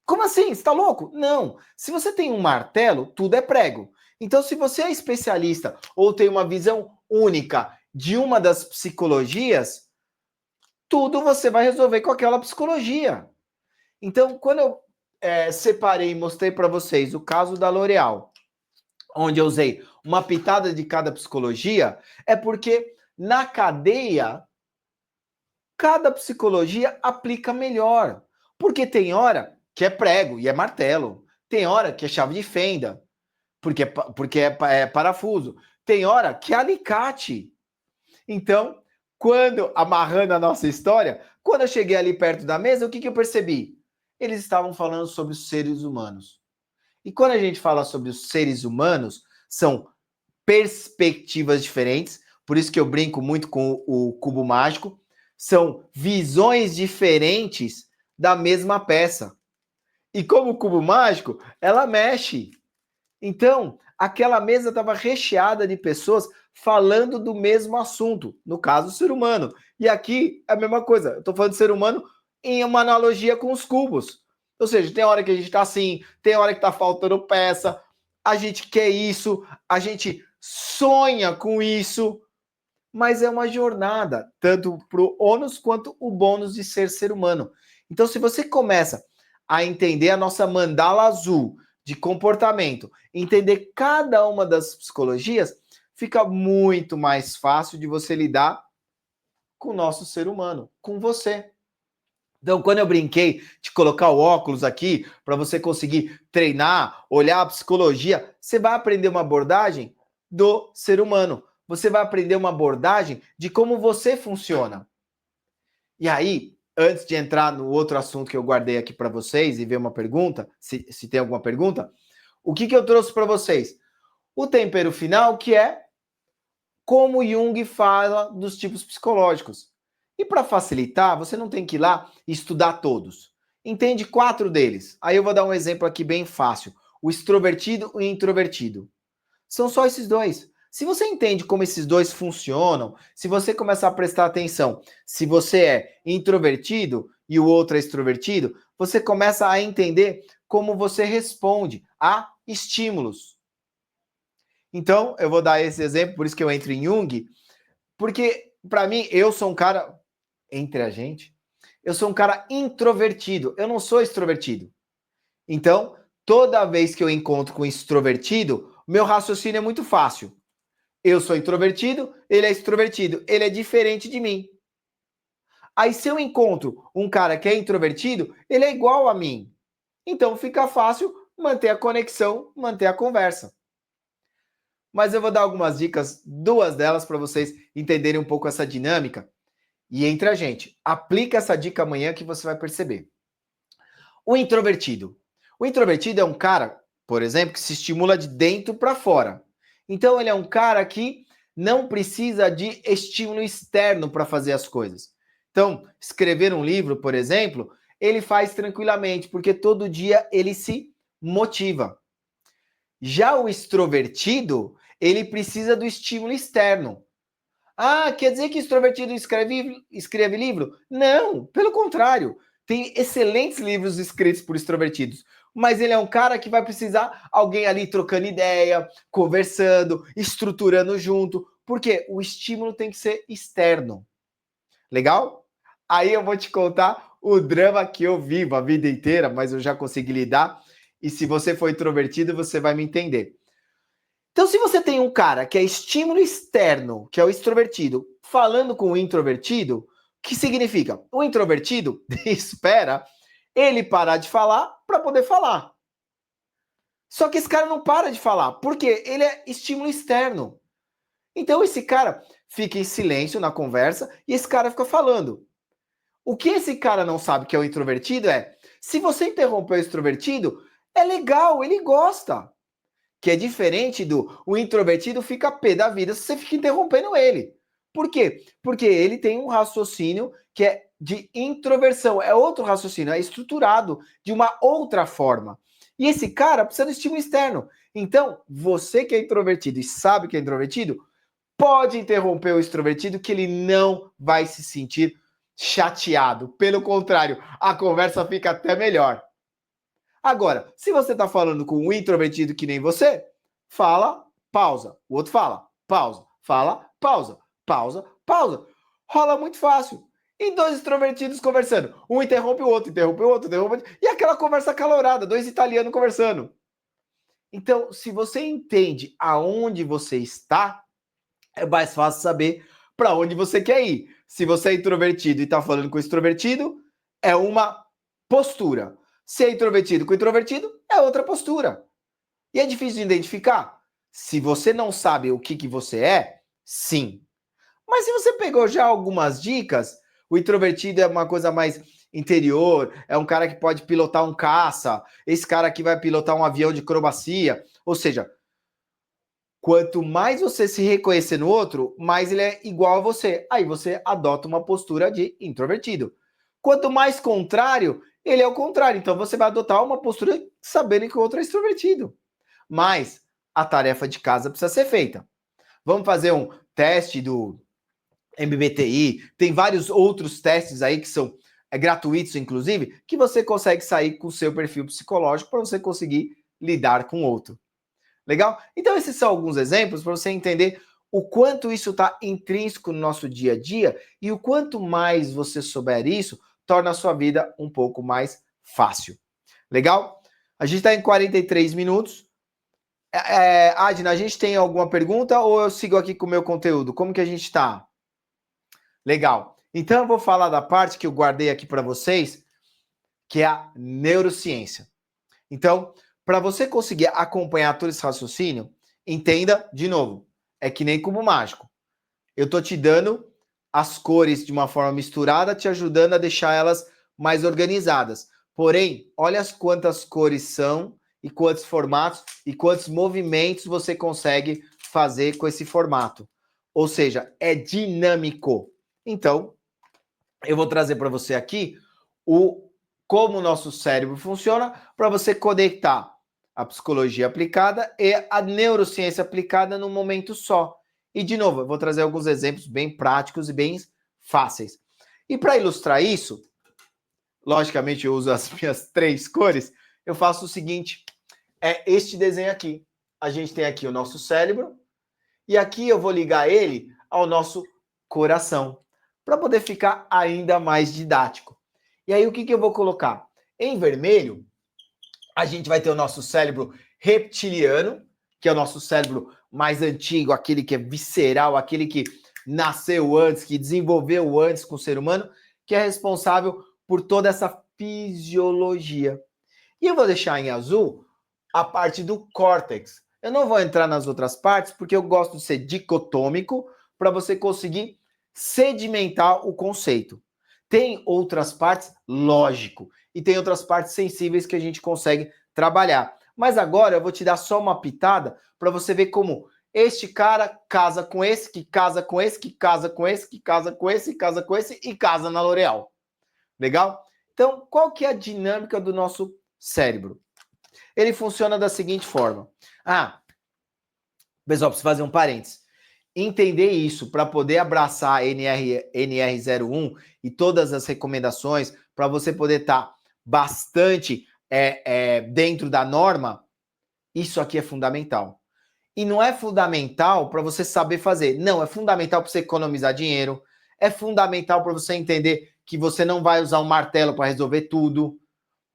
Como assim? Você está louco? Não. Se você tem um martelo, tudo é prego. Então, se você é especialista ou tem uma visão única de uma das psicologias, tudo você vai resolver com aquela psicologia. Então, quando eu separei e mostrei para vocês o caso da L'Oréal, onde eu usei uma pitada de cada psicologia, é porque na cadeia, cada psicologia aplica melhor. Porque tem hora que é prego e é martelo. Tem hora que é chave de fenda, porque é parafuso. Tem hora que é alicate. Então, quando, amarrando a nossa história, quando eu cheguei ali perto da mesa, o que eu percebi? Eles estavam falando sobre os seres humanos. E quando a gente fala sobre os seres humanos, são perspectivas diferentes, por isso que eu brinco muito com o cubo mágico, são visões diferentes da mesma peça. E como o cubo mágico, ela mexe. Então, aquela mesa estava recheada de pessoas falando do mesmo assunto, no caso, o ser humano. E aqui é a mesma coisa, eu estou falando de ser humano em uma analogia com os cubos. Ou seja, tem hora que a gente está assim, tem hora que está faltando peça, a gente quer isso, a gente sonha com isso, mas é uma jornada, tanto para o ônus quanto o bônus de ser humano. Então, se você começa a entender a nossa mandala azul de comportamento, entender cada uma das psicologias, fica muito mais fácil de você lidar com o nosso ser humano, com você. Então, quando eu brinquei de colocar o óculos aqui para você conseguir treinar, olhar a psicologia, você vai aprender uma abordagem do ser humano. Você vai aprender uma abordagem de como você funciona. E aí, antes de entrar no outro assunto que eu guardei aqui para vocês e ver uma pergunta, se tem alguma pergunta, o que eu trouxe para vocês? O tempero final, que é como Jung fala dos tipos psicológicos. E para facilitar, você não tem que ir lá e estudar todos. Entende 4 deles. Aí eu vou dar um exemplo aqui bem fácil. O extrovertido e o introvertido. São só esses dois. Se você entende como esses dois funcionam, se você começar a prestar atenção, se você é introvertido e o outro é extrovertido, você começa a entender como você responde a estímulos. Então, eu vou dar esse exemplo, por isso que eu entro em Jung, porque, para mim, eu sou um cara, entre a gente, eu sou um cara introvertido, eu não sou extrovertido. Então, toda vez que eu encontro com um extrovertido, meu raciocínio é muito fácil. Eu sou introvertido, ele é extrovertido, ele é diferente de mim. Aí, se eu encontro um cara que é introvertido, ele é igual a mim. Então, fica fácil manter a conexão, manter a conversa. Mas eu vou dar algumas dicas, 2 delas, para vocês entenderem um pouco essa dinâmica. E entre a gente, aplica essa dica amanhã que você vai perceber. O introvertido. O introvertido é um cara, por exemplo, que se estimula de dentro para fora. Então, ele é um cara que não precisa de estímulo externo para fazer as coisas. Então, escrever um livro, por exemplo, ele faz tranquilamente, porque todo dia ele se motiva. Já o extrovertido, ele precisa do estímulo externo. Ah, quer dizer que extrovertido escreve livro? Não, pelo contrário. Tem excelentes livros escritos por extrovertidos. Mas ele é um cara que vai precisar alguém ali trocando ideia, conversando, estruturando junto. Porque o estímulo tem que ser externo. Legal? Aí eu vou te contar o drama que eu vivo a vida inteira, mas eu já consegui lidar. E se você for introvertido, você vai me entender. Então, se você tem um cara que é estímulo externo, que é o extrovertido, falando com o introvertido, o que significa? O introvertido espera ele parar de falar para poder falar. Só que esse cara não para de falar, porque ele é estímulo externo. Então, esse cara fica em silêncio na conversa e esse cara fica falando. O que esse cara não sabe que é o introvertido é, se você interromper o extrovertido, é legal, ele gosta. Que é diferente do o introvertido fica pé da vida se você fica interrompendo ele. Por quê? Porque ele tem um raciocínio que é de introversão, é outro raciocínio, é estruturado de uma outra forma. E esse cara precisa do estímulo externo. Então, você que é introvertido e sabe que é introvertido, pode interromper o extrovertido que ele não vai se sentir chateado. Pelo contrário, a conversa fica até melhor. Agora, se você está falando com um introvertido que nem você, fala, pausa. O outro fala, pausa. Fala, pausa. Pausa, pausa. Rola muito fácil. E dois extrovertidos conversando. Um interrompe o outro, interrompe o outro, interrompe o outro. E aquela conversa acalorada, dois italianos conversando. Então, se você entende aonde você está, é mais fácil saber para onde você quer ir. Se você é introvertido e está falando com extrovertido, é uma postura. Se é introvertido com introvertido, é outra postura. E é difícil de identificar? Se você não sabe o que você é, sim. Mas se você pegou já algumas dicas, o introvertido é uma coisa mais interior, é um cara que pode pilotar um caça, esse cara aqui vai pilotar um avião de acrobacia. Ou seja, quanto mais você se reconhecer no outro, mais ele é igual a você. Aí você adota uma postura de introvertido. Quanto mais contrário, ele é o contrário. Então você vai adotar uma postura sabendo que o outro é extrovertido. Mas a tarefa de casa precisa ser feita. Vamos fazer um teste do MBTI. Tem vários outros testes aí que são gratuitos, inclusive, que você consegue sair com o seu perfil psicológico para você conseguir lidar com o outro. Legal? Então, esses são alguns exemplos para você entender o quanto isso está intrínseco no nosso dia a dia e o quanto mais você souber isso, torna a sua vida um pouco mais fácil. Legal? A gente está em 43 minutos. Adna, a gente tem alguma pergunta ou eu sigo aqui com o meu conteúdo? Como que a gente está? Legal. Então, eu vou falar da parte que eu guardei aqui para vocês, que é a neurociência. Então, para você conseguir acompanhar todo esse raciocínio, entenda, de novo, é que nem cubo mágico. Eu tô te dando as cores de uma forma misturada, te ajudando a deixar elas mais organizadas. Porém, olha quantas cores são e quantos formatos e quantos movimentos você consegue fazer com esse formato. Ou seja, é dinâmico. Então, eu vou trazer para você aqui como o nosso cérebro funciona para você conectar a psicologia aplicada e a neurociência aplicada num momento só. E, de novo, eu vou trazer alguns exemplos bem práticos e bem fáceis. E para ilustrar isso, logicamente eu uso as minhas 3 cores, eu faço o seguinte, é este desenho aqui. A gente tem aqui o nosso cérebro e aqui eu vou ligar ele ao nosso coração, para poder ficar ainda mais didático. E aí, o que eu vou colocar? Em vermelho, a gente vai ter o nosso cérebro reptiliano, que é o nosso cérebro mais antigo, aquele que é visceral, aquele que nasceu antes, que desenvolveu antes com o ser humano, que é responsável por toda essa fisiologia. E eu vou deixar em azul a parte do córtex. Eu não vou entrar nas outras partes, porque eu gosto de ser dicotômico, para você conseguir sedimentar o conceito. Tem outras partes, lógico, e tem outras partes sensíveis que a gente consegue trabalhar. Mas agora eu vou te dar só uma pitada para você ver como este cara casa com esse, que casa com esse, que casa com esse, que casa com esse, casa com esse e casa na L'Oréal. Legal? Então, qual que é a dinâmica do nosso cérebro? Ele funciona da seguinte forma. Pessoal, preciso fazer um parênteses. Entender isso para poder abraçar a NR01 e todas as recomendações, para você poder estar bastante dentro da norma, isso aqui é fundamental. E não é fundamental para você saber fazer. Não, é fundamental para você economizar dinheiro. É fundamental para você entender que você não vai usar um martelo para resolver tudo.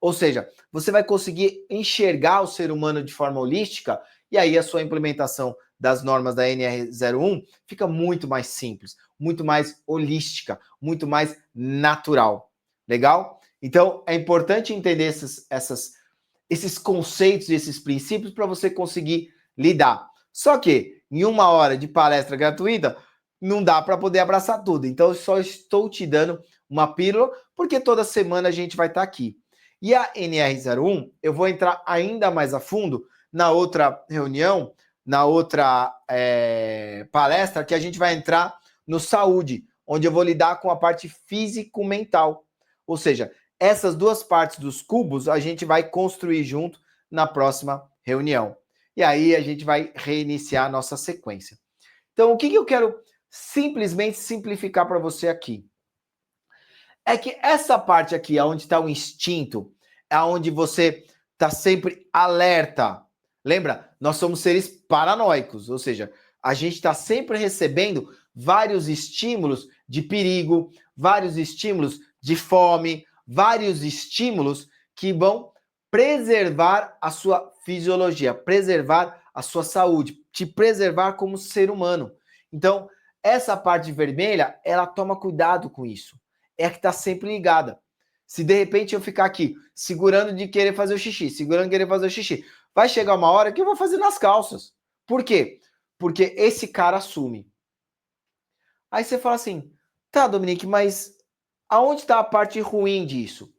Ou seja, você vai conseguir enxergar o ser humano de forma holística e aí a sua implementação das normas da NR01 fica muito mais simples, muito mais holística, muito mais natural. Legal? Então, é importante entender esses conceitos e esses princípios para você conseguir lidar. Só que, em 1 hora de palestra gratuita, não dá para poder abraçar tudo. Então, eu só estou te dando uma pílula, porque toda semana a gente vai estar aqui. E a NR01, eu vou entrar ainda mais a fundo na outra reunião, na outra palestra, que a gente vai entrar no saúde, onde eu vou lidar com a parte físico-mental. Ou seja, essas duas partes dos cubos a gente vai construir junto na próxima reunião. E aí a gente vai reiniciar a nossa sequência. Então, o que eu quero simplesmente simplificar para você aqui? É que essa parte aqui, onde está o instinto, é onde você está sempre alerta. Lembra? Nós somos seres paranoicos, ou seja, a gente está sempre recebendo vários estímulos de perigo, vários estímulos de fome, vários estímulos que vão preservar a sua fisiologia, preservar a sua saúde, te preservar como ser humano. Então, essa parte vermelha, ela toma cuidado com isso. É a que está sempre ligada. Se de repente eu ficar aqui segurando de querer fazer o xixi, segurando de querer fazer o xixi, vai chegar uma hora que eu vou fazer nas calças. Por quê? Porque esse cara assume. Aí você fala assim, tá, Dominique, mas aonde está a parte ruim disso?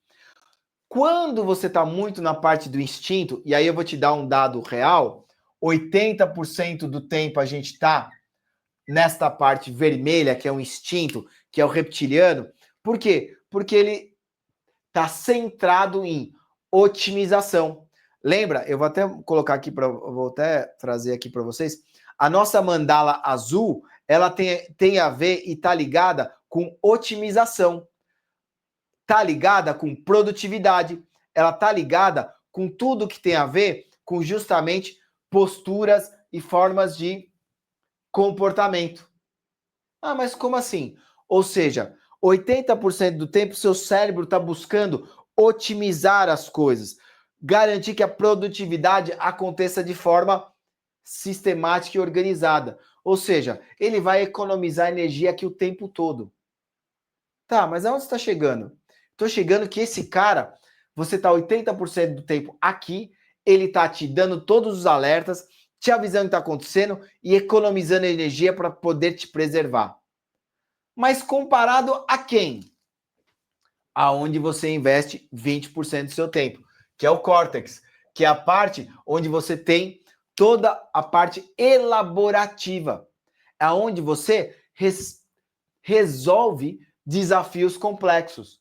Quando você está muito na parte do instinto, e aí eu vou te dar um dado real, 80% do tempo a gente está nesta parte vermelha, que é o instinto, que é o reptiliano. Por quê? Porque ele está centrado em otimização. Lembra? Eu vou até colocar aqui vou até trazer aqui para vocês. A nossa mandala azul, ela tem a ver e está ligada com otimização. Está ligada com produtividade. Ela está ligada com tudo que tem a ver com justamente posturas e formas de comportamento. Ah, mas como assim? Ou seja, 80% do tempo seu cérebro está buscando otimizar as coisas, garantir que a produtividade aconteça de forma sistemática e organizada. Ou seja, ele vai economizar energia aqui o tempo todo. Tá, mas aonde você está chegando? Estou chegando que esse cara, você está 80% do tempo aqui, ele está te dando todos os alertas, te avisando o que está acontecendo e economizando energia para poder te preservar. Mas comparado a quem? Aonde você investe 20% do seu tempo, que é o córtex, que é a parte onde você tem toda a parte elaborativa. É onde você resolve desafios complexos.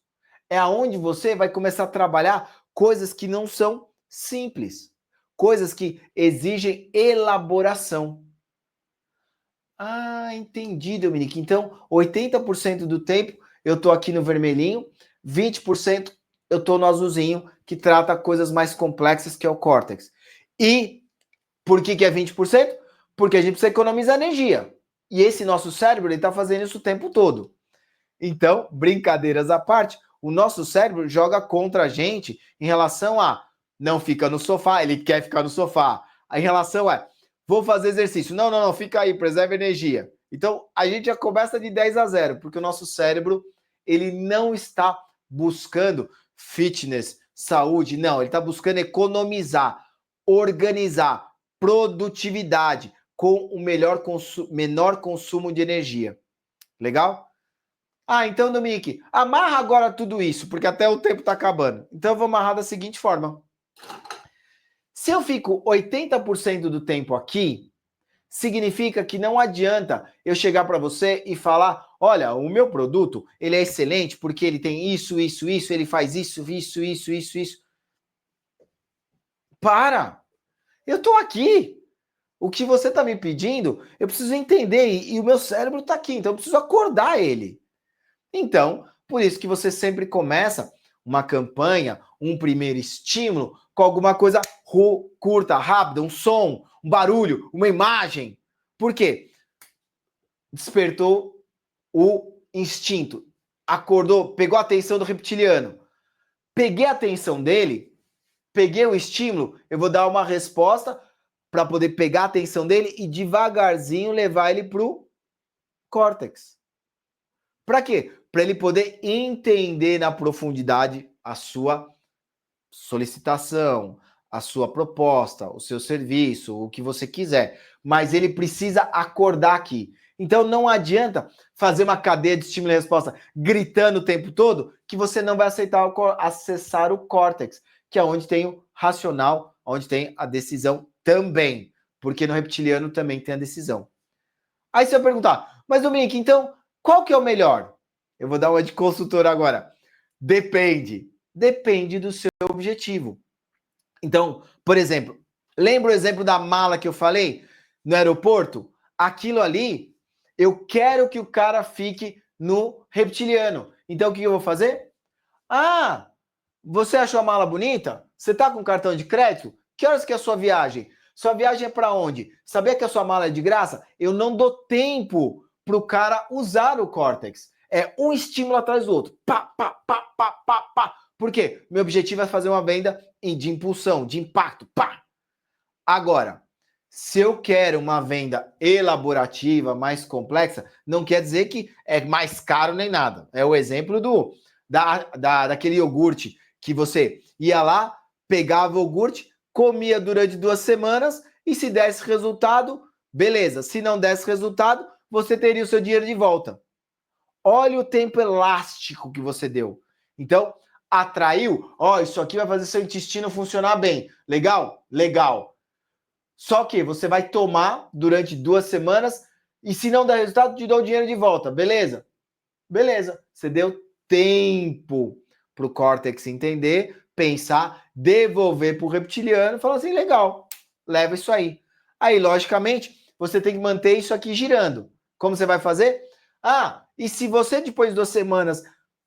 É aonde você vai começar a trabalhar coisas que não são simples, coisas que exigem elaboração. Ah, entendi, Dominique. Então, 80% do tempo eu estou aqui no vermelhinho, 20% eu estou no azulzinho, que trata coisas mais complexas, que é o córtex. E por que é 20%? Porque a gente precisa economizar energia. E esse nosso cérebro está fazendo isso o tempo todo. Então, brincadeiras à parte, o nosso cérebro joga contra a gente em relação a não fica no sofá, ele quer ficar no sofá. Em relação a vou fazer exercício. Não, não, não, fica aí, preserva energia. Então, a gente já começa de 10-0, porque o nosso cérebro, ele não está buscando fitness, saúde, não, ele está buscando economizar, organizar, produtividade com o menor consumo de energia. Legal? Ah, então, Dominique, amarra agora tudo isso, porque até o tempo está acabando. Então, eu vou amarrar da seguinte forma. Se eu fico 80% do tempo aqui, significa que não adianta eu chegar para você e falar, olha, o meu produto, ele é excelente porque ele tem isso, isso, isso, ele faz isso, isso, isso, isso, isso. Para! Eu estou aqui. O que você está me pedindo, eu preciso entender e o meu cérebro está aqui, então eu preciso acordar ele. Então, por isso que você sempre começa uma campanha, um primeiro estímulo com alguma coisa curta, rápida, um som, um barulho, uma imagem. Por quê? Despertou o instinto, acordou, pegou a atenção do reptiliano. Peguei a atenção dele, peguei o estímulo, eu vou dar uma resposta para poder pegar a atenção dele e devagarzinho levar ele para o córtex. Para quê? Para ele poder entender na profundidade a sua solicitação, a sua proposta, o seu serviço, o que você quiser. Mas ele precisa acordar aqui. Então não adianta fazer uma cadeia de estímulo e resposta gritando o tempo todo que você não vai acessar o córtex, que é onde tem o racional, onde tem a decisão também, porque no reptiliano também tem a decisão. Aí você vai perguntar, mas Dominique, então qual que é o melhor? Eu vou dar uma de consultor agora. Depende. Depende do seu objetivo. Então, por exemplo, lembra o exemplo da mala que eu falei no aeroporto? Aquilo ali, eu quero que o cara fique no reptiliano. Então, o que eu vou fazer? Ah, você achou a mala bonita? Você tá com cartão de crédito? Que horas que é a sua viagem? Sua viagem é para onde? Sabia que a sua mala é de graça? Eu não dou tempo para o cara usar o córtex. É um estímulo atrás do outro. Pá, pá, pá, pá, pá, pá. Por quê? Meu objetivo é fazer uma venda de impulsão, de impacto. Pá! Agora, se eu quero uma venda elaborativa, mais complexa, não quer dizer que é mais caro nem nada. É o exemplo daquele iogurte que você ia lá, pegava o iogurte, comia durante 2 semanas e se desse resultado, beleza. Se não desse resultado, você teria o seu dinheiro de volta. Olha o tempo elástico que você deu. Então, atraiu, ó, isso aqui vai fazer seu intestino funcionar bem. Legal? Legal. Só que você vai tomar durante 2 semanas e se não der resultado, te dou o dinheiro de volta. Beleza? Beleza. Você deu tempo para o córtex entender, pensar, devolver para o reptiliano e falar assim, legal, leva isso aí. Aí, logicamente, você tem que manter isso aqui girando. Como você vai fazer? Ah, e se você depois de 2 semanas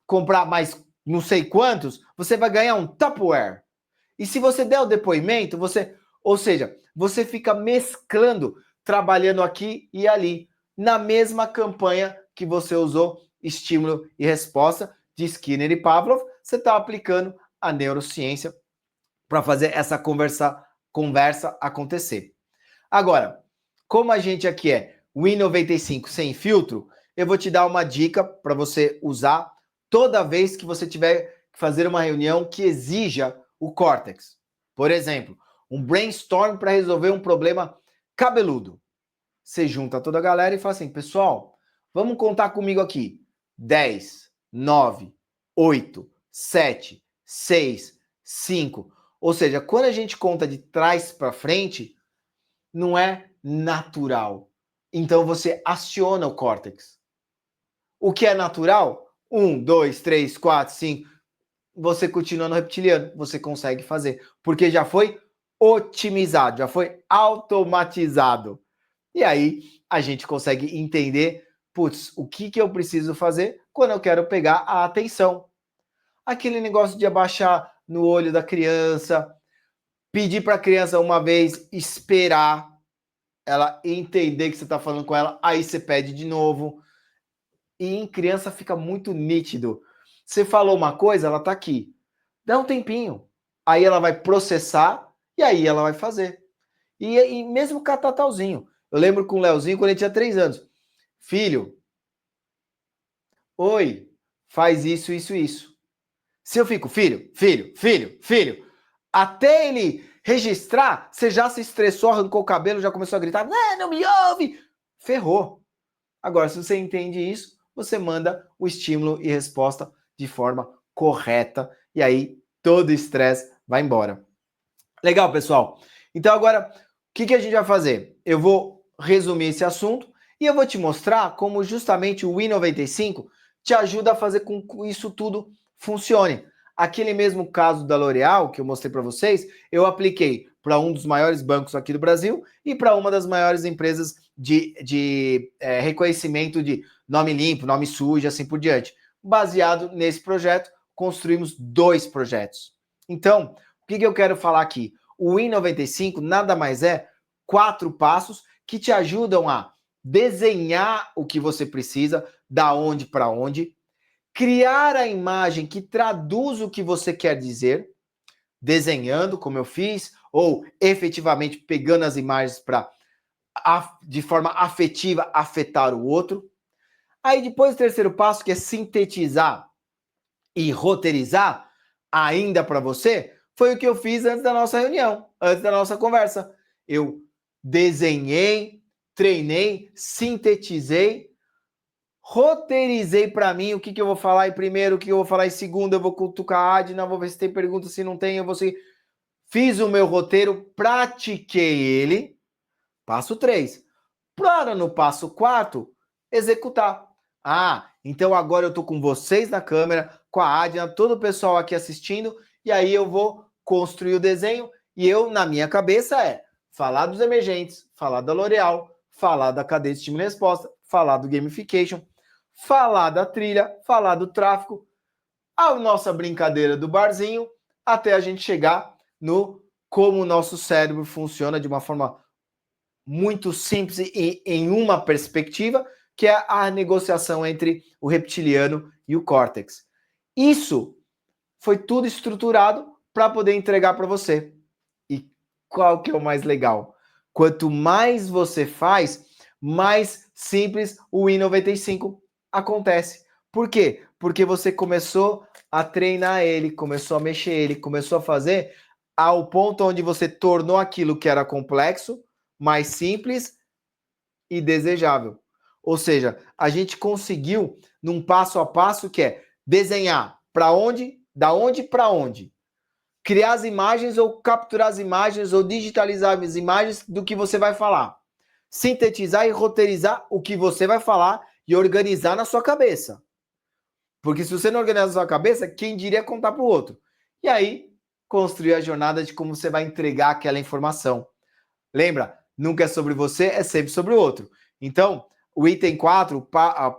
comprar mais não sei quantos, você vai ganhar um Tupperware. E se você der o depoimento, ou seja, você fica mesclando, trabalhando aqui e ali, na mesma campanha que você usou estímulo e resposta de Skinner e Pavlov, você está aplicando a neurociência para fazer essa conversa acontecer. Agora, como a gente aqui é Win95 sem filtro, eu vou te dar uma dica para você usar toda vez que você tiver que fazer uma reunião que exija o córtex. Por exemplo, um brainstorm para resolver um problema cabeludo. Você junta toda a galera e fala assim, pessoal, vamos contar comigo aqui. 10, 9, 8, 7, 6, 5. Ou seja, quando a gente conta de trás para frente, não é natural. Então você aciona o córtex. O que é natural? 1, 2, 3, 4, 5. Você continua no reptiliano, você consegue fazer, porque já foi otimizado, já foi automatizado. E aí a gente consegue entender, putz, o que eu preciso fazer quando eu quero pegar a atenção. Aquele negócio de abaixar no olho da criança, pedir para a criança uma vez esperar ela entender que você está falando com ela, aí você pede de novo. E em criança fica muito nítido. Você falou uma coisa, ela está aqui. Dá um tempinho. Aí ela vai processar e aí ela vai fazer. E mesmo catatalzinho. Eu lembro com o Leozinho quando ele tinha 3 anos. Filho, oi, faz isso, isso, isso. Se eu fico, filho, filho, filho, filho, até ele registrar, você já se estressou, arrancou o cabelo, já começou a gritar, não me ouve, ferrou. Agora, se você entende isso, você manda o estímulo e resposta de forma correta e aí todo o estresse vai embora. Legal, pessoal? Então agora, o que a gente vai fazer? Eu vou resumir esse assunto e eu vou te mostrar como justamente o Win95 te ajuda a fazer com que isso tudo funcione. Aquele mesmo caso da L'Oréal que eu mostrei para vocês, eu apliquei para um dos maiores bancos aqui do Brasil e para uma das maiores empresas de reconhecimento de nome limpo, nome sujo, assim por diante. Baseado nesse projeto, construímos 2 projetos. Então, o que eu quero falar aqui? O Win95 nada mais é 4 passos que te ajudam a desenhar o que você precisa, da onde para onde, criar a imagem que traduz o que você quer dizer, desenhando, como eu fiz, ou efetivamente pegando as imagens para, de forma afetiva, afetar o outro. Aí depois o terceiro passo, que é sintetizar e roteirizar, ainda para você, foi o que eu fiz antes da nossa reunião, antes da nossa conversa. Eu desenhei, treinei, sintetizei, roteirizei para mim o que eu vou falar em primeiro, o que eu vou falar em segundo, eu vou cutucar a Adna, vou ver se tem pergunta, se não tem, eu vou seguir. Fiz o meu roteiro, pratiquei ele, passo 3. Para no passo 4, executar. Ah, então agora eu tô com vocês na câmera, com a Adna, todo o pessoal aqui assistindo, e aí eu vou construir o desenho, e eu, na minha cabeça, falar dos emergentes, falar da L'Oréal, falar da cadeia de estímulo e resposta, falar do gamification, falar da trilha, falar do tráfego, a nossa brincadeira do barzinho, até a gente chegar no como o nosso cérebro funciona de uma forma muito simples e em uma perspectiva, que é a negociação entre o reptiliano e o córtex. Isso foi tudo estruturado para poder entregar para você. E qual que é o mais legal? Quanto mais você faz, mais simples o I-95 acontece. Por quê? Porque você começou a treinar ele, começou a mexer ele, começou a fazer ao ponto onde você tornou aquilo que era complexo mais simples e desejável. Ou seja, a gente conseguiu num passo a passo que é desenhar para onde, da onde para onde. Criar as imagens ou capturar as imagens ou digitalizar as imagens do que você vai falar. Sintetizar e roteirizar o que você vai falar e organizar na sua cabeça. Porque se você não organizar na sua cabeça, quem diria contar para o outro? E aí, construir a jornada de como você vai entregar aquela informação. Lembra? Nunca é sobre você, é sempre sobre o outro. Então, o item 4,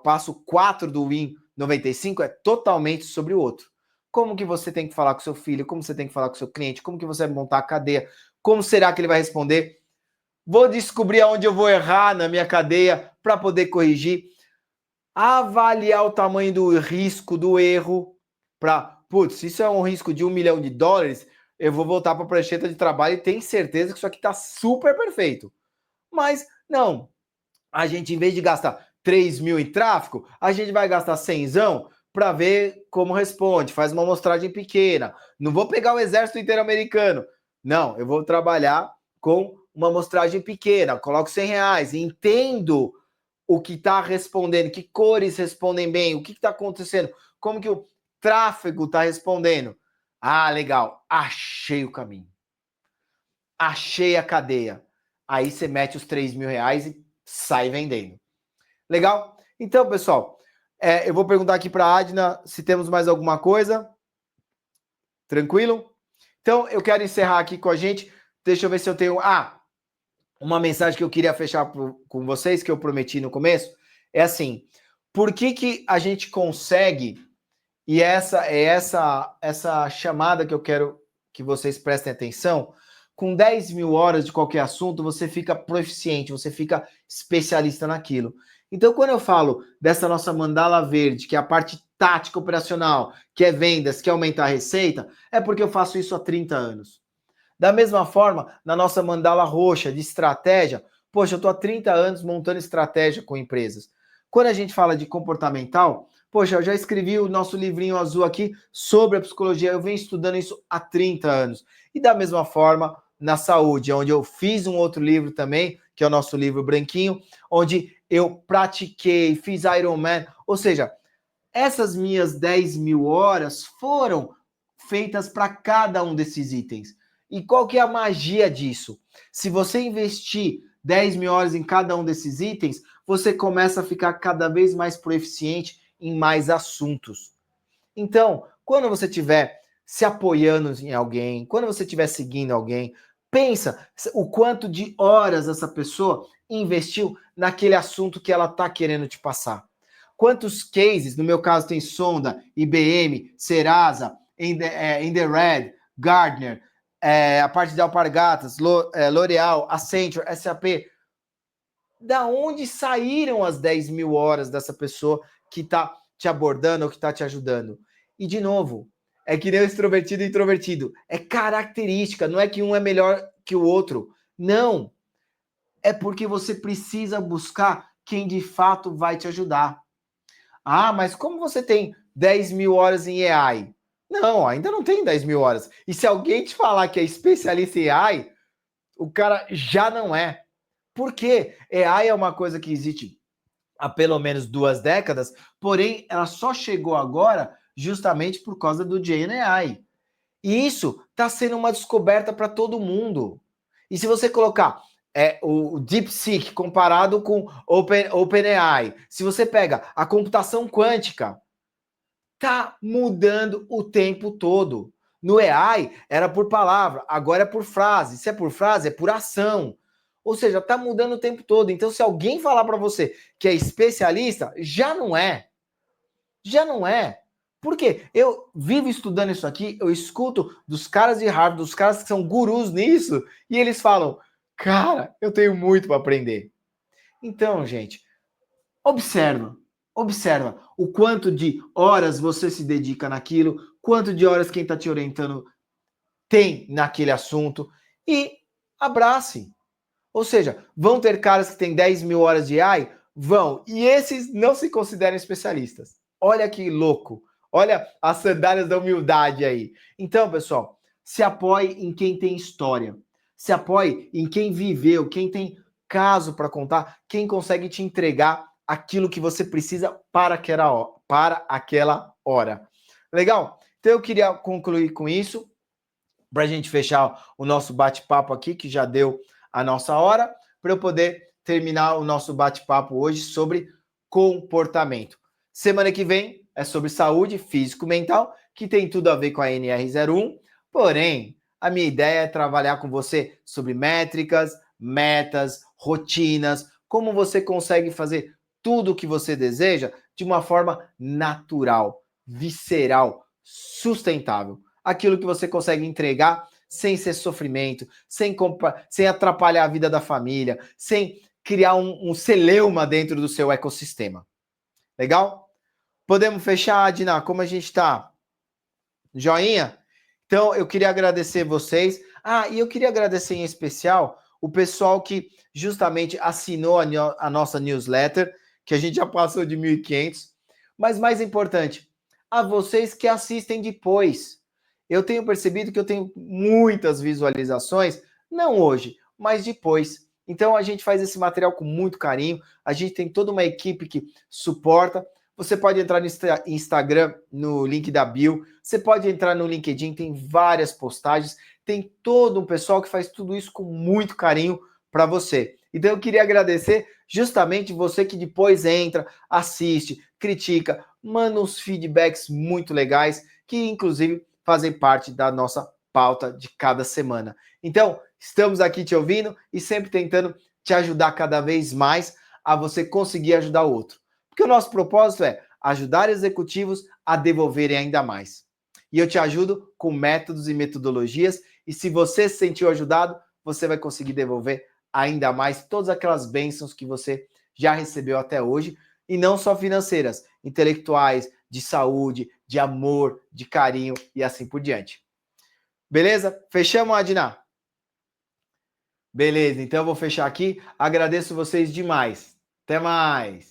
passo 4 do Win 95 é totalmente sobre o outro. Como que você tem que falar com seu filho, como você tem que falar com seu cliente, como que você vai montar a cadeia, como será que ele vai responder? Vou descobrir aonde eu vou errar na minha cadeia para poder corrigir. Avaliar o tamanho do risco, do erro, para, putz, isso é um risco de $1 milhão, eu vou voltar para a prancheta de trabalho e tenho certeza que isso aqui está super perfeito. Mas, não, a gente, em vez de gastar 3 mil em tráfego, a gente vai gastar 100 para ver como responde, faz uma amostragem pequena. Não vou pegar o exército inteiro americano. Não, eu vou trabalhar com uma amostragem pequena, coloco R$100, entendo o que está respondendo, que cores respondem bem, o que está acontecendo, como que o tráfego está respondendo. Ah, legal, achei o caminho. Achei a cadeia. Aí você mete os R$3.000 e sai vendendo. Legal? Então, pessoal, eu vou perguntar aqui para a Adna se temos mais alguma coisa. Tranquilo? Então, eu quero encerrar aqui com a gente. Deixa eu ver se eu tenho... uma mensagem que eu queria fechar com vocês, que eu prometi no começo, é assim, por que a gente consegue, e essa é essa chamada que eu quero que vocês prestem atenção, com 10 mil horas de qualquer assunto, você fica proficiente, você fica especialista naquilo. Então, quando eu falo dessa nossa mandala verde, que é a parte tática operacional, que é vendas, que é aumentar a receita, é porque eu faço isso há 30 anos. Da mesma forma, na nossa mandala roxa de estratégia, poxa, eu estou há 30 anos montando estratégia com empresas. Quando a gente fala de comportamental, poxa, eu já escrevi o nosso livrinho azul aqui sobre a psicologia, eu venho estudando isso há 30 anos. E da mesma forma, na saúde, onde eu fiz um outro livro também, que é o nosso livro branquinho, onde eu pratiquei, fiz Ironman, ou seja, essas minhas 10 mil horas foram feitas para cada um desses itens. E qual que é a magia disso? Se você investir 10 mil horas em cada um desses itens, você começa a ficar cada vez mais proficiente em mais assuntos. Então, quando você estiver se apoiando em alguém, quando você estiver seguindo alguém, pensa o quanto de horas essa pessoa investiu naquele assunto que ela está querendo te passar. Quantos cases, no meu caso tem Sonda, IBM, Serasa, Red, Gardner, a parte de Alpargatas, L'Oréal, Accenture, SAP. Da onde saíram as 10 mil horas dessa pessoa que está te abordando ou que está te ajudando? E, de novo, é que nem o extrovertido e introvertido. É característica, não é que um é melhor que o outro. Não. É porque você precisa buscar quem de fato vai te ajudar. Ah, mas como você tem 10 mil horas em AI? Não, ainda não tem 10 mil horas. E se alguém te falar que é especialista em AI, o cara já não é. Porque AI é uma coisa que existe há pelo menos 2 décadas, porém ela só chegou agora justamente por causa do GenAI. E isso está sendo uma descoberta para todo mundo. E se você colocar o DeepSeek comparado com OpenAI, se você pega a computação quântica, tá mudando o tempo todo. No AI era por palavra, agora é por frase. Se é por frase, é por ação. Ou seja, tá mudando o tempo todo. Então, se alguém falar para você que é especialista, já não é. Já não é. Por quê? Eu vivo estudando isso aqui, eu escuto dos caras de Harvard, dos caras que são gurus nisso, e eles falam: "Cara, eu tenho muito para aprender". Então, gente, observa, observa o quanto de horas você se dedica naquilo, quanto de horas quem está te orientando tem naquele assunto e abrace. Ou seja, vão ter caras que têm 10 mil horas de AI? Vão. E esses não se consideram especialistas. Olha que louco. Olha as sandálias da humildade aí. Então, pessoal, se apoie em quem tem história. Se apoie em quem viveu, quem tem caso para contar, quem consegue te entregar aquilo que você precisa para aquela hora. Legal? Então eu queria concluir com isso, para a gente fechar o nosso bate-papo aqui, que já deu a nossa hora, para eu poder terminar o nosso bate-papo hoje sobre comportamento. Semana que vem é sobre saúde físico-mental, que tem tudo a ver com a NR01, porém, a minha ideia é trabalhar com você sobre métricas, metas, rotinas, como você consegue fazer tudo o que você deseja de uma forma natural, visceral, sustentável. Aquilo que você consegue entregar sem ser sofrimento, sem atrapalhar a vida da família, sem criar um celeuma dentro do seu ecossistema. Legal? Podemos fechar, Adina? Como a gente está? Joinha? Então, eu queria agradecer vocês. Ah, e eu queria agradecer em especial o pessoal que justamente assinou a nossa newsletter, que a gente já passou de 1.500. Mas mais importante, a vocês que assistem depois. Eu tenho percebido que eu tenho muitas visualizações, não hoje, mas depois. Então a gente faz esse material com muito carinho, a gente tem toda uma equipe que suporta. Você pode entrar no Instagram, no link da bio, você pode entrar no LinkedIn, tem várias postagens, tem todo um pessoal que faz tudo isso com muito carinho para você. Então eu queria agradecer justamente você que depois entra, assiste, critica, manda uns feedbacks muito legais, que inclusive fazem parte da nossa pauta de cada semana. Então, estamos aqui te ouvindo e sempre tentando te ajudar cada vez mais a você conseguir ajudar o outro. Porque o nosso propósito é ajudar executivos a devolverem ainda mais. E eu te ajudo com métodos e metodologias, e se você se sentiu ajudado, você vai conseguir devolver ainda mais todas aquelas bênçãos que você já recebeu até hoje, e não só financeiras, intelectuais, de saúde, de amor, de carinho e assim por diante. Beleza? Fechamos, Adina? Beleza, então eu vou fechar aqui. Agradeço vocês demais. Até mais!